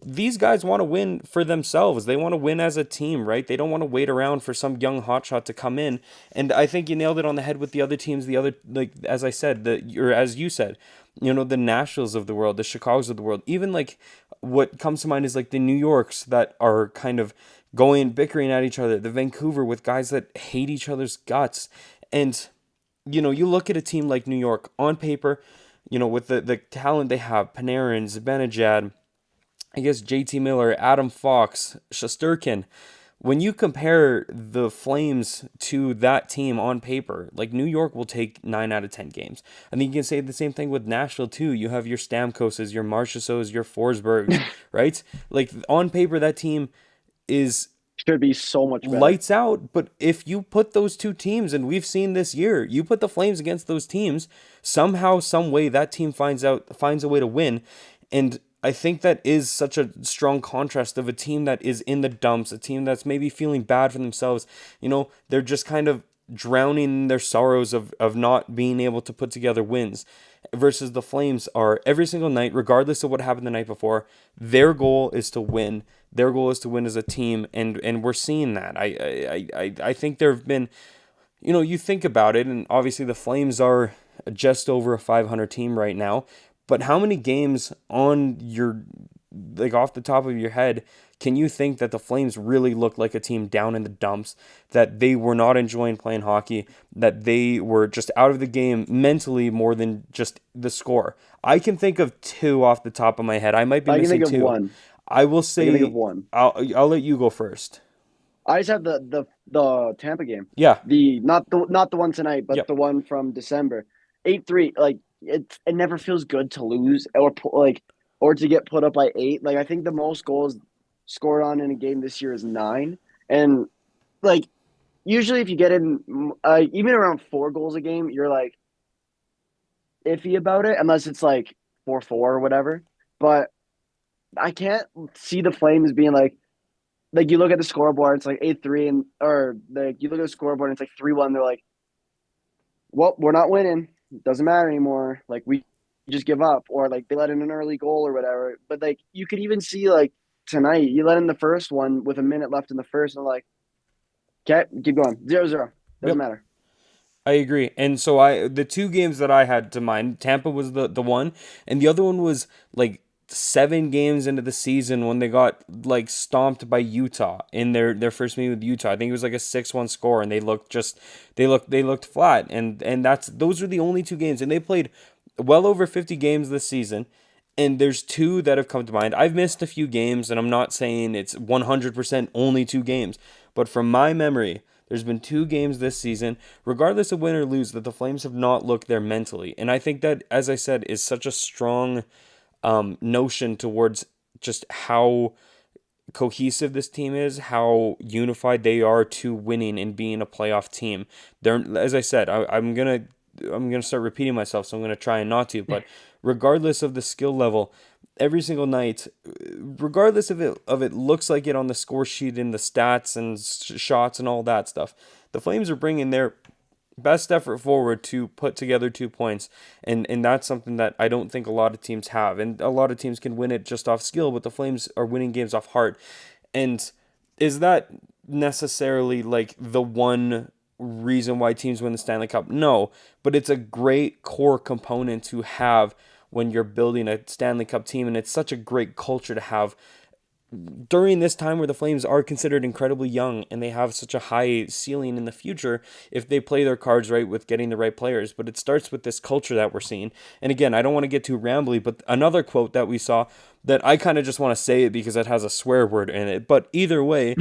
These guys want to win for themselves. They want to win as a team, right? They don't want to wait around for some young hotshot to come in. And I think you nailed it on the head with the other teams. The other, like, as I said, or as you said, the Nashvilles of the world, the Chicagos of the world. Even, like, what comes to mind is like the New Yorks that are kind of bickering at each other. The Vancouver with guys that hate each other's guts. And you look at a team like New York on paper, with the talent they have, Panarin, Zibanejad, I guess JT Miller, Adam Fox, Shesterkin. When you compare the Flames to that team on paper, like, New York will take 9 out of 10 games. I think you can say the same thing with Nashville too. You have your Stamkoses, your Marchessaults, your Forsbergs, right? Like, on paper, that team should be so much better. Lights out. But if you put those two teams, and we've seen this year, you put the Flames against those teams, somehow, some way, that team finds a way to win. And I think that is such a strong contrast of a team that is in the dumps, a team that's maybe feeling bad for themselves. They're just kind of drowning in their sorrows of not being able to put together wins, versus the Flames are every single night, regardless of what happened the night before, their goal is to win. Their goal is to win as a team, and we're seeing that. I think there have been, you think about it, and obviously the Flames are just over a 500 team right now. But how many games on your, like, off the top of your head, can you think that the Flames really looked like a team down in the dumps, that they were not enjoying playing hockey, that they were just out of the game mentally more than just the score? I can think of two off the top of my head. I might be missing two. I can think of one. I will say, I can think of one. I'll let you go first. I just have the Tampa game. Yeah. Not the one tonight, but Yep. the one from December. 8-3. Like, it never feels good to lose or to get put up by 8. Like, I think the most goals scored on in a game this year is 9. And, like, usually if you get in even around 4 goals a game, you're like iffy about it, unless it's like 4-4 or whatever. But I can't see the Flames being like you look at the scoreboard, it's like 8-3, you look at the scoreboard and it's like 3-1. They're like, well, we're not winning. It doesn't matter anymore. Like, we just give up, or like they let in an early goal or whatever. But like, you could even see, like, tonight, you let in the first one with a minute left in the first, and like, okay, keep going. 0-0. Doesn't matter. I agree. And so the two games that I had to mind, Tampa was the one, and the other one was like 7 games into the season when they got, like, stomped by Utah in their first meeting with Utah. I think it was like a 6-1 score, and they looked flat. And those are the only 2 games, and they played well over 50 games this season. And there's 2 that have come to mind. I've missed a few games, and I'm not saying it's 100% only 2 games, but from my memory, there's been 2 games this season, regardless of win or lose, that the Flames have not looked there mentally. And I think that, as I said, is such a strong notion towards just how cohesive this team is, how unified they are to winning and being a playoff team. They're, as I said, I'm gonna start repeating myself, so I'm gonna try and not to. But regardless of the skill level, every single night, regardless of it looks like it on the score sheet in the stats and shots and all that stuff, the Flames are bringing their best effort forward to put together 2 points, and that's something that I don't think a lot of teams have, and a lot of teams can win it just off skill, but the Flames are winning games off heart. And is that necessarily like the one reason why teams win the Stanley Cup. No, but it's a great core component to have when you're building a Stanley Cup team, and it's such a great culture to have during this time where the Flames are considered incredibly young and they have such a high ceiling in the future if they play their cards right with getting the right players. But it starts with this culture that we're seeing. And again, I don't want to get too rambly, but another quote that we saw that I kind of just want to say it because it has a swear word in it. But either way,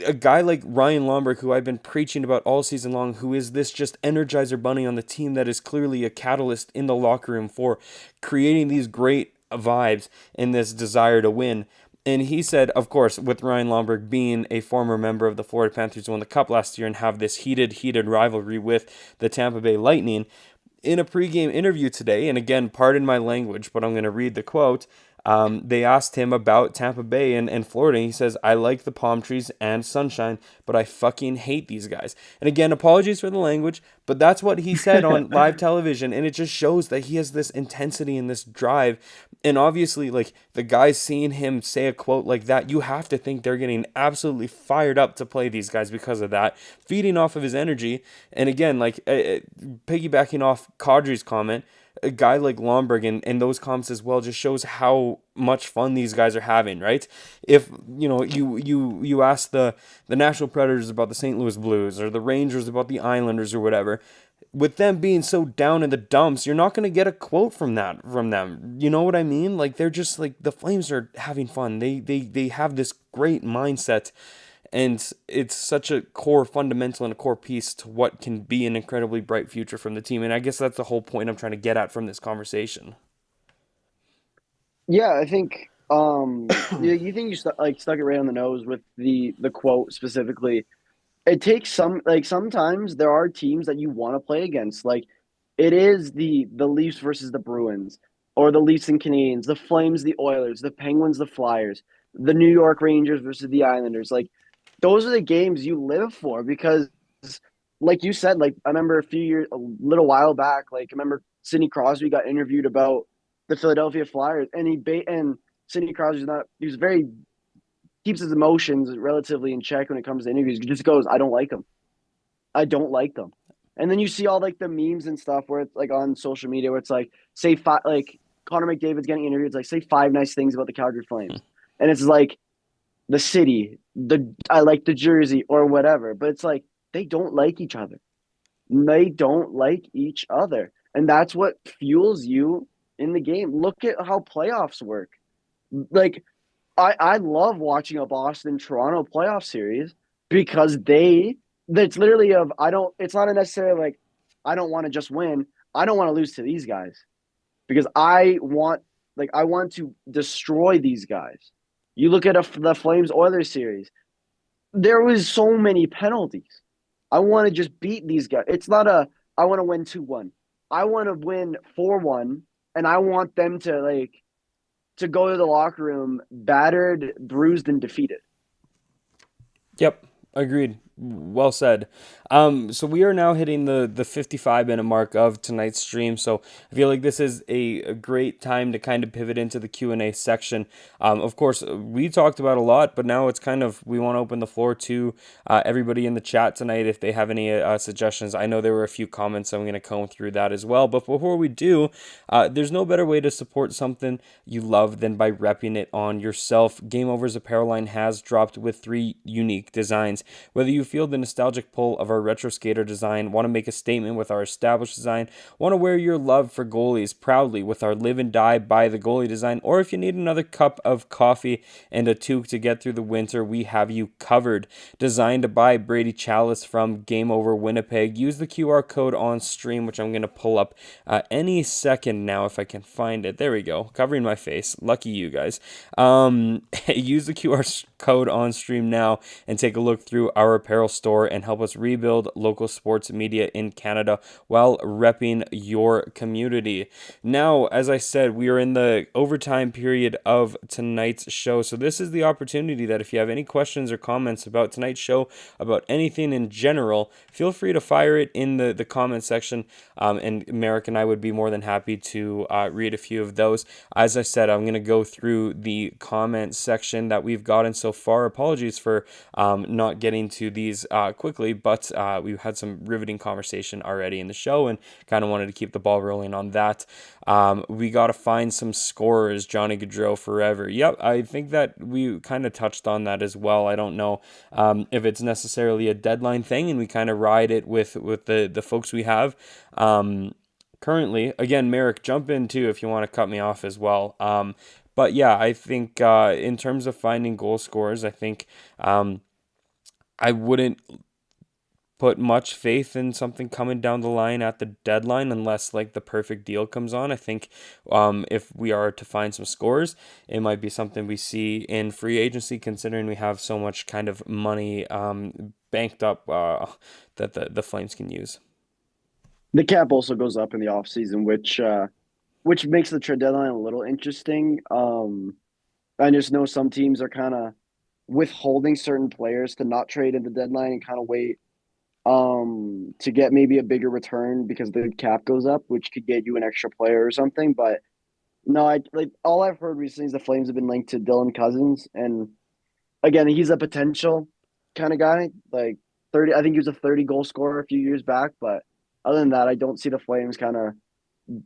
a guy like Ryan Lomberg, who I've been preaching about all season long, who is this just energizer bunny on the team that is clearly a catalyst in the locker room for creating these great vibes and this desire to win. And he said, of course, with Ryan Lomberg being a former member of the Florida Panthers who won the Cup last year and have this heated rivalry with the Tampa Bay Lightning, in a pregame interview today, and again, pardon my language, but I'm going to read the quote. They asked him about Tampa Bay and Florida, and he says, I like the palm trees and sunshine, but I fucking hate these guys. And again, apologies for the language, but that's what he said on live television, and it just shows that he has this intensity and this drive. And obviously, like, the guys seeing him say a quote like that, you have to think they're getting absolutely fired up to play these guys because of that, feeding off of his energy. And again, like, piggybacking off Kadri's comment, a guy like Lomberg and those comments as well just shows how much fun these guys are having, right? If you ask the Nashville Predators about the St. Louis Blues or the Rangers about the Islanders or whatever, with them being so down in the dumps, you're not going to get a quote from them. You know what I mean? Like, they're just like, the Flames are having fun. They have this great mindset. And it's such a core fundamental and a core piece to what can be an incredibly bright future from the team. And I guess that's the whole point I'm trying to get at from this conversation. Yeah, I think you think you stuck it right on the nose with the quote specifically. It takes sometimes there are teams that you want to play against. Like it is the Leafs versus the Bruins, or the Leafs and Canadiens, the Flames, the Oilers, the Penguins, the Flyers, the New York Rangers versus the Islanders. Like those are the games you live for because, like you said, like I remember a little while back, like I remember Sidney Crosby got interviewed about the Philadelphia Flyers, and Sidney Crosby's not he was very keeps his emotions relatively in check when it comes to interviews. He just goes, I don't like them. I don't like them. And then you see all like the memes and stuff where it's like on social media where it's like, say five, like Connor McDavid's getting interviewed. It's like, say 5 nice things about the Calgary Flames. And it's like the city, I like the jersey or whatever. But it's like, they don't like each other. They don't like each other. And that's what fuels you in the game. Look at how playoffs work. Like, I love watching a Boston-Toronto playoff series because it's literally it's not necessarily like, I don't want to just win. I don't want to lose to these guys because I want to destroy these guys. You look at the Flames-Oilers series, there was so many penalties. I want to just beat these guys. It's not I want to win 2-1. I want to win 4-1, and I want them to go to the locker room battered, bruised, and defeated. Yep, agreed. Well said. So we are now hitting the 55-minute mark of tonight's stream. So I feel like this is a great time to kind of pivot into the Q&A section. Of course, we talked about a lot, but now it's kind of, we want to open the floor to everybody in the chat tonight if they have any suggestions. I know there were a few comments, so I'm going to comb through that as well. But before we do, there's no better way to support something you love than by repping it on yourself. Game Over's apparel line has dropped with 3 unique designs. Whether you feel the nostalgic pull of our retro skater design, want to make a statement with our established design, want to wear your love for goalies proudly with our live and die by the goalie design, or if you need another cup of coffee and a toque to get through the winter, we have you covered. Designed by Brady Chalice from Game Over Winnipeg. Use the QR code on stream, which I'm going to pull up any second now if I can find it. There we go. Covering my face. Lucky you guys. Use the QR code on stream now and take a look through our apparel store and help us rebuild local sports media in Canada while repping your community. Now, as I said, we are in the overtime period of tonight's show, so this is the opportunity that if you have any questions or comments about tonight's show, about anything in general, feel free to fire it in the comment section, and Marek and I would be more than happy to read a few of those. As I said, I'm going to go through the comment section that we've gotten so far. Apologies for not getting to the these quickly, but we've had some riveting conversation already in the show and kind of wanted to keep the ball rolling on that. We got to find some scorers, Johnny Gaudreau forever. Yep, I think that we kind of touched on that as well. I don't know if it's necessarily a deadline thing, and we kind of ride it with the folks we have. Currently, again, Marek, jump in too if you want to cut me off as well. But yeah, I think in terms of finding goal scorers, I think I wouldn't put much faith in something coming down the line at the deadline unless like the perfect deal comes on. I think if we are to find some scores, it might be something we see in free agency, considering we have so much kind of money banked up that the Flames can use. The cap also goes up in the offseason, which makes the trade deadline a little interesting. I just know some teams are kind of withholding certain players to not trade at the deadline and kind of wait to get maybe a bigger return because the cap goes up, which could get you an extra player or something. But no, I like all I've heard recently is the Flames have been linked to Dylan Cousins, and again, he's a potential kind of guy. Like 30, I think he was a 30 goal scorer a few years back, but other than that, I don't see the Flames kind of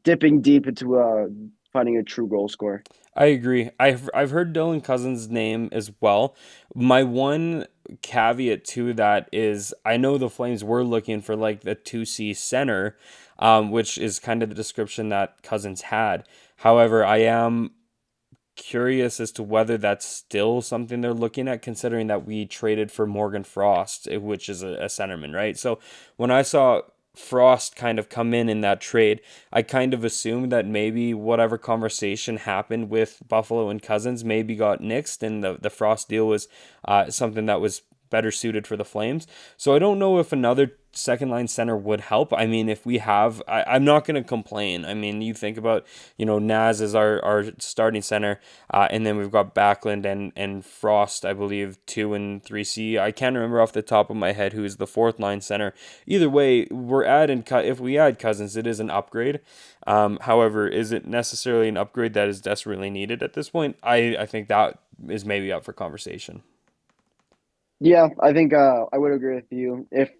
dipping deep into finding a true goal scorer. I agree. I've heard Dylan Cousins' name as well. My one caveat to that is I know the Flames were looking for like the 2C center, which is kind of the description that Cousins had. However, I am curious as to whether that's still something they're looking at, considering that we traded for Morgan Frost, which is a centerman, right? So when I saw Frost kind of come in that trade, I kind of assumed that maybe whatever conversation happened with Buffalo and Cousins maybe got nixed, and the Frost deal was something that was better suited for the Flames. So I don't know if another second line center would help. I mean, if we have, I'm not going to complain. I mean, you think about, Naz is our starting center, and then we've got Backlund and Frost, I believe, 2 and 3C. I can't remember off the top of my head who is the fourth line center. Either way, if we add Cousins, it is an upgrade. However, is it necessarily an upgrade that is desperately needed at this point? I think that is maybe up for conversation. Yeah, I think I would agree with you. If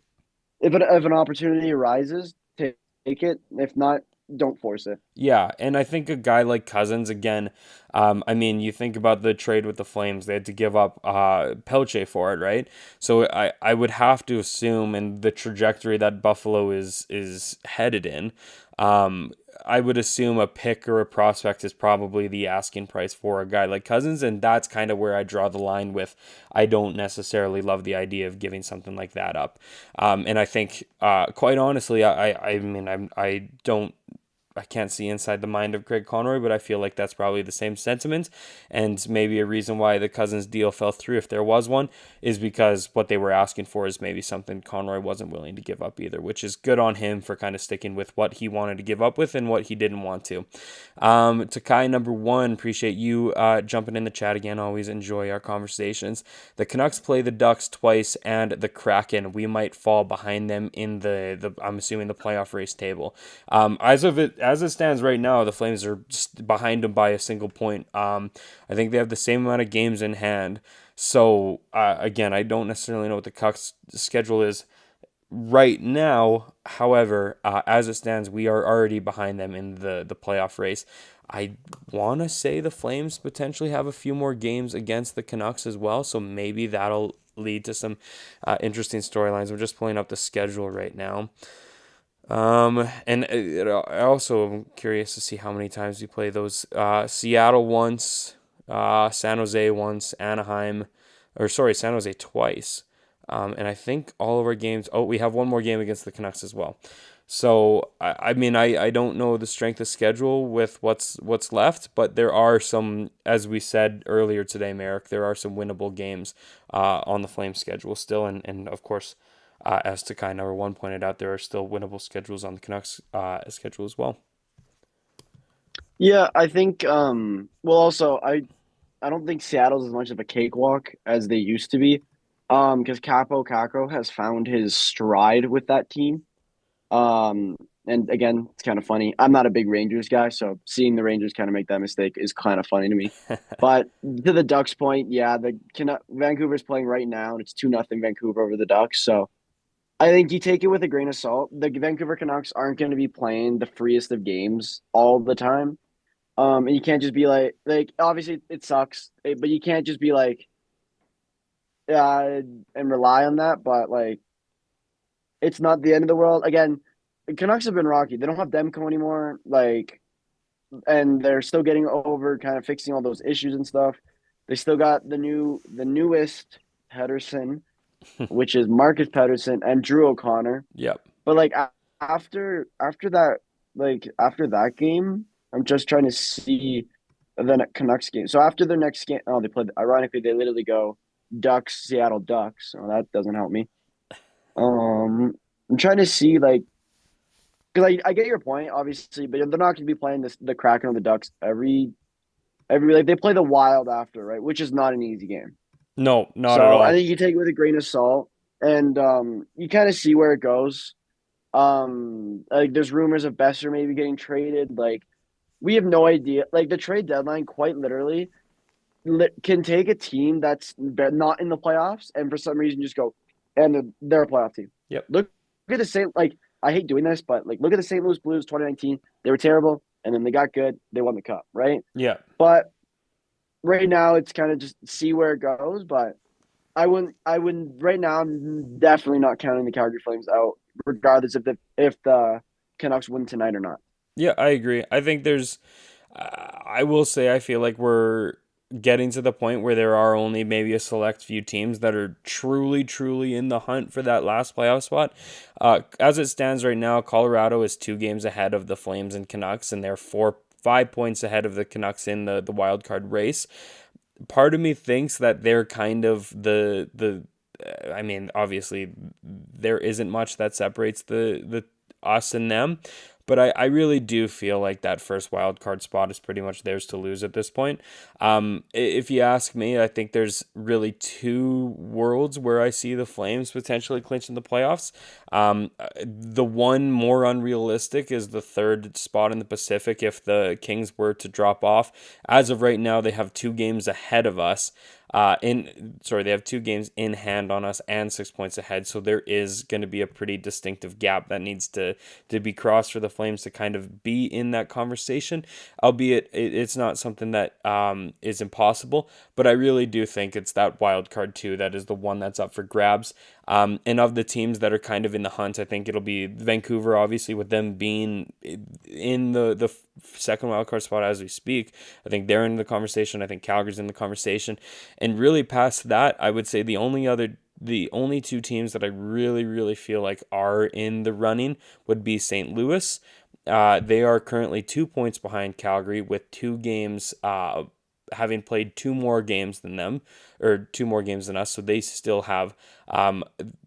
an opportunity arises, take it. If not, don't force it. Yeah, and I think a guy like Cousins, again, I mean, you think about the trade with the Flames, they had to give up Pelche for it, right? So I would have to assume, in the trajectory that Buffalo is headed in, I would assume a pick or a prospect is probably the asking price for a guy like Cousins, and that's kind of where I draw the line with I don't necessarily love the idea of giving something like that up. And I think, quite honestly, I mean, I can't see inside the mind of Craig Conroy, but I feel like that's probably the same sentiment. And maybe a reason why the Cousins deal fell through, if there was one, is because what they were asking for is maybe something Conroy wasn't willing to give up either, which is good on him for kind of sticking with what he wanted to give up with and what he didn't want to. Takai number 1, appreciate you jumping in the chat again. Always enjoy our conversations. The Canucks play the Ducks twice and the Kraken. We might fall behind them in the I'm assuming the playoff race table. As it stands right now, the Flames are just behind them by a single point. I think they have the same amount of games in hand. So, again, I don't necessarily know what the Cucks' schedule is right now. However, as it stands, we are already behind them in the playoff race. I want to say the Flames potentially have a few more games against the Canucks as well, so maybe that'll lead to some interesting storylines. I'm just pulling up the schedule right now. I also am curious to see how many times we play those. Seattle once, San Jose once, San Jose twice. And I think all of our games. Oh, we have one more game against the Canucks as well. So I mean, I don't know the strength of schedule with what's left, but there are some, as we said earlier today, Marek, there are some winnable games on the Flames schedule still, and of course. As Takai number 1 pointed out, there are still winnable schedules on the Canucks schedule as well. Yeah, I think well also I don't think Seattle's as much of a cakewalk as they used to be. Because Capo Caco has found his stride with that team. Um And again, it's kind of funny. I'm not a big Rangers guy, so seeing the Rangers kind of make that mistake is kind of funny to me. But to the Ducks' point, yeah, Vancouver's playing right now, and it's 2-0 Vancouver over the Ducks. So I think you take it with a grain of salt. The Vancouver Canucks aren't going to be playing the freest of games all the time. And you can't just be like obviously it sucks, but you can't just be like, and rely on that. But like, it's not the end of the world. Again, the Canucks have been rocky. They don't have Demko anymore. Like, and they're still getting over kind of fixing all those issues and stuff. They still got the newest Pedersen, which is Marcus Pedersen and Drew O'Connor. Yep. But like after that, like after that game, I'm just trying to see the Canucks game. So after their next game, oh, they played. Ironically, they literally go Ducks, Seattle Ducks. So that doesn't help me. I'm trying to see like because I get your point, obviously, but they're not going to be playing the Kraken or the Ducks every like they play the Wild after, right? Which is not an easy game. No, not at So I all. think you take it with a grain of salt, and you kind of see where it goes. Like there's rumors of Besser maybe getting traded. Like we have no idea. Like the trade deadline, quite literally, can take a team that's not in the playoffs, and for some reason just go, and they're a playoff team. Yep. Look at the same. Like I hate doing this, but like look at the St. Louis Blues 2019. They were terrible, and then they got good. They won the cup, right? Yeah. But right now, it's kind of just see where it goes. But I wouldn't. Right now, I'm definitely not counting the Calgary Flames out, regardless if the Canucks win tonight or not. Yeah, I agree. I think I will say, I feel like we're getting to the point where there are only maybe a select few teams that are truly, truly in the hunt for that last playoff spot. As it stands right now, Colorado is 2 games ahead of the Flames and Canucks, and they're 5 points ahead of the Canucks in the wild card race. Part of me thinks that they're kind of the I mean, obviously there isn't much that separates the us and them, but I really do feel like that first wild card spot is pretty much theirs to lose at this point. If you ask me, I think there's really 2 worlds where I see the Flames potentially clinching the playoffs. The one more unrealistic is the third spot in the Pacific if the Kings were to drop off. As of right now, they have 2 games ahead of us. They have 2 games in hand on us and 6 points ahead. So there is going to be a pretty distinctive gap that needs to be crossed for the Flames to kind of be in that conversation. Albeit it's not something that is impossible, but I really do think it's that wild card 2 that is the one that's up for grabs. And of the teams that are kind of in the hunt, I think it'll be Vancouver, obviously, with them being in the second wildcard spot as we speak. I think they're in the conversation. I think Calgary's in the conversation. And really past that, I would say the only 2 teams that I really, really feel like are in the running would be St. Louis. They are currently 2 points behind Calgary with 2 games, having played 2 more games than them, or 2 more games than us. So they still have,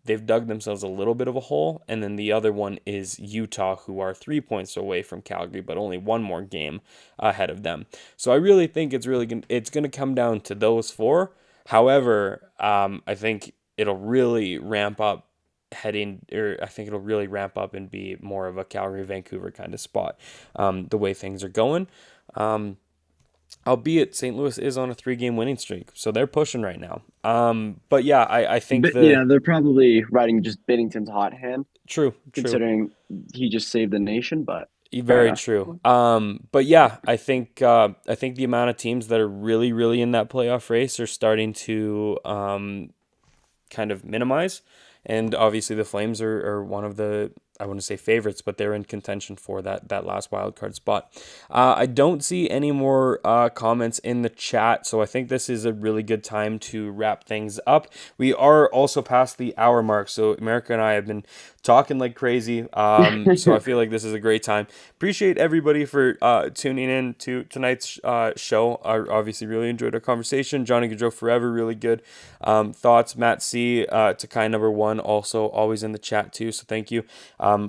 they've dug themselves a little bit of a hole. And then the other one is Utah, who are 3 points away from Calgary, but only 1 more game ahead of them. So I really think it's going to come down to those 4. However, I think it'll really ramp up and be more of a Calgary Vancouver kind of spot, the way things are going. Albeit St. Louis is on a 3-game winning streak, so they're pushing right now. But yeah, I think But yeah, they're probably riding just Binnington's hot hand, true, considering he just saved the nation. But fair very enough. true. But yeah, I think the amount of teams that are really, really in that playoff race are starting to kind of minimize. And obviously the Flames are one of the, I wouldn't say favorites, but they're in contention for that last wild card spot. I don't see any more comments in the chat, so I think this is a really good time to wrap things up. We are also past the hour mark, so America and I have been talking like crazy, so I feel like this is a great time. Appreciate everybody for tuning in to tonight's show. I obviously really enjoyed our conversation. Johnny Gaudreau forever, really good thoughts. Matt C, to kind number 1, also always in the chat too, so thank you.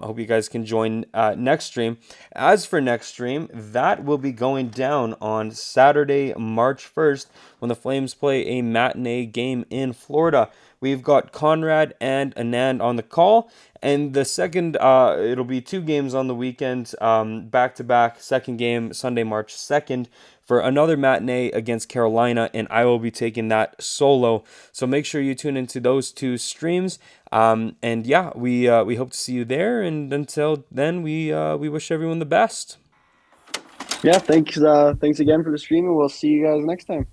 Hope you guys can join next stream. As for next stream, that will be going down on Saturday, March 1st, when the Flames play a matinee game in Florida. We've got Conrad and Anand on the call, and the second, it'll be 2 games on the weekend, back-to-back. Second game, Sunday, March 2nd, for another matinee against Carolina, and I will be taking that solo. So make sure you tune into those 2 streams. And yeah, we hope to see you there. And until then, we wish everyone the best. Yeah, thanks again for the stream, and we'll see you guys next time.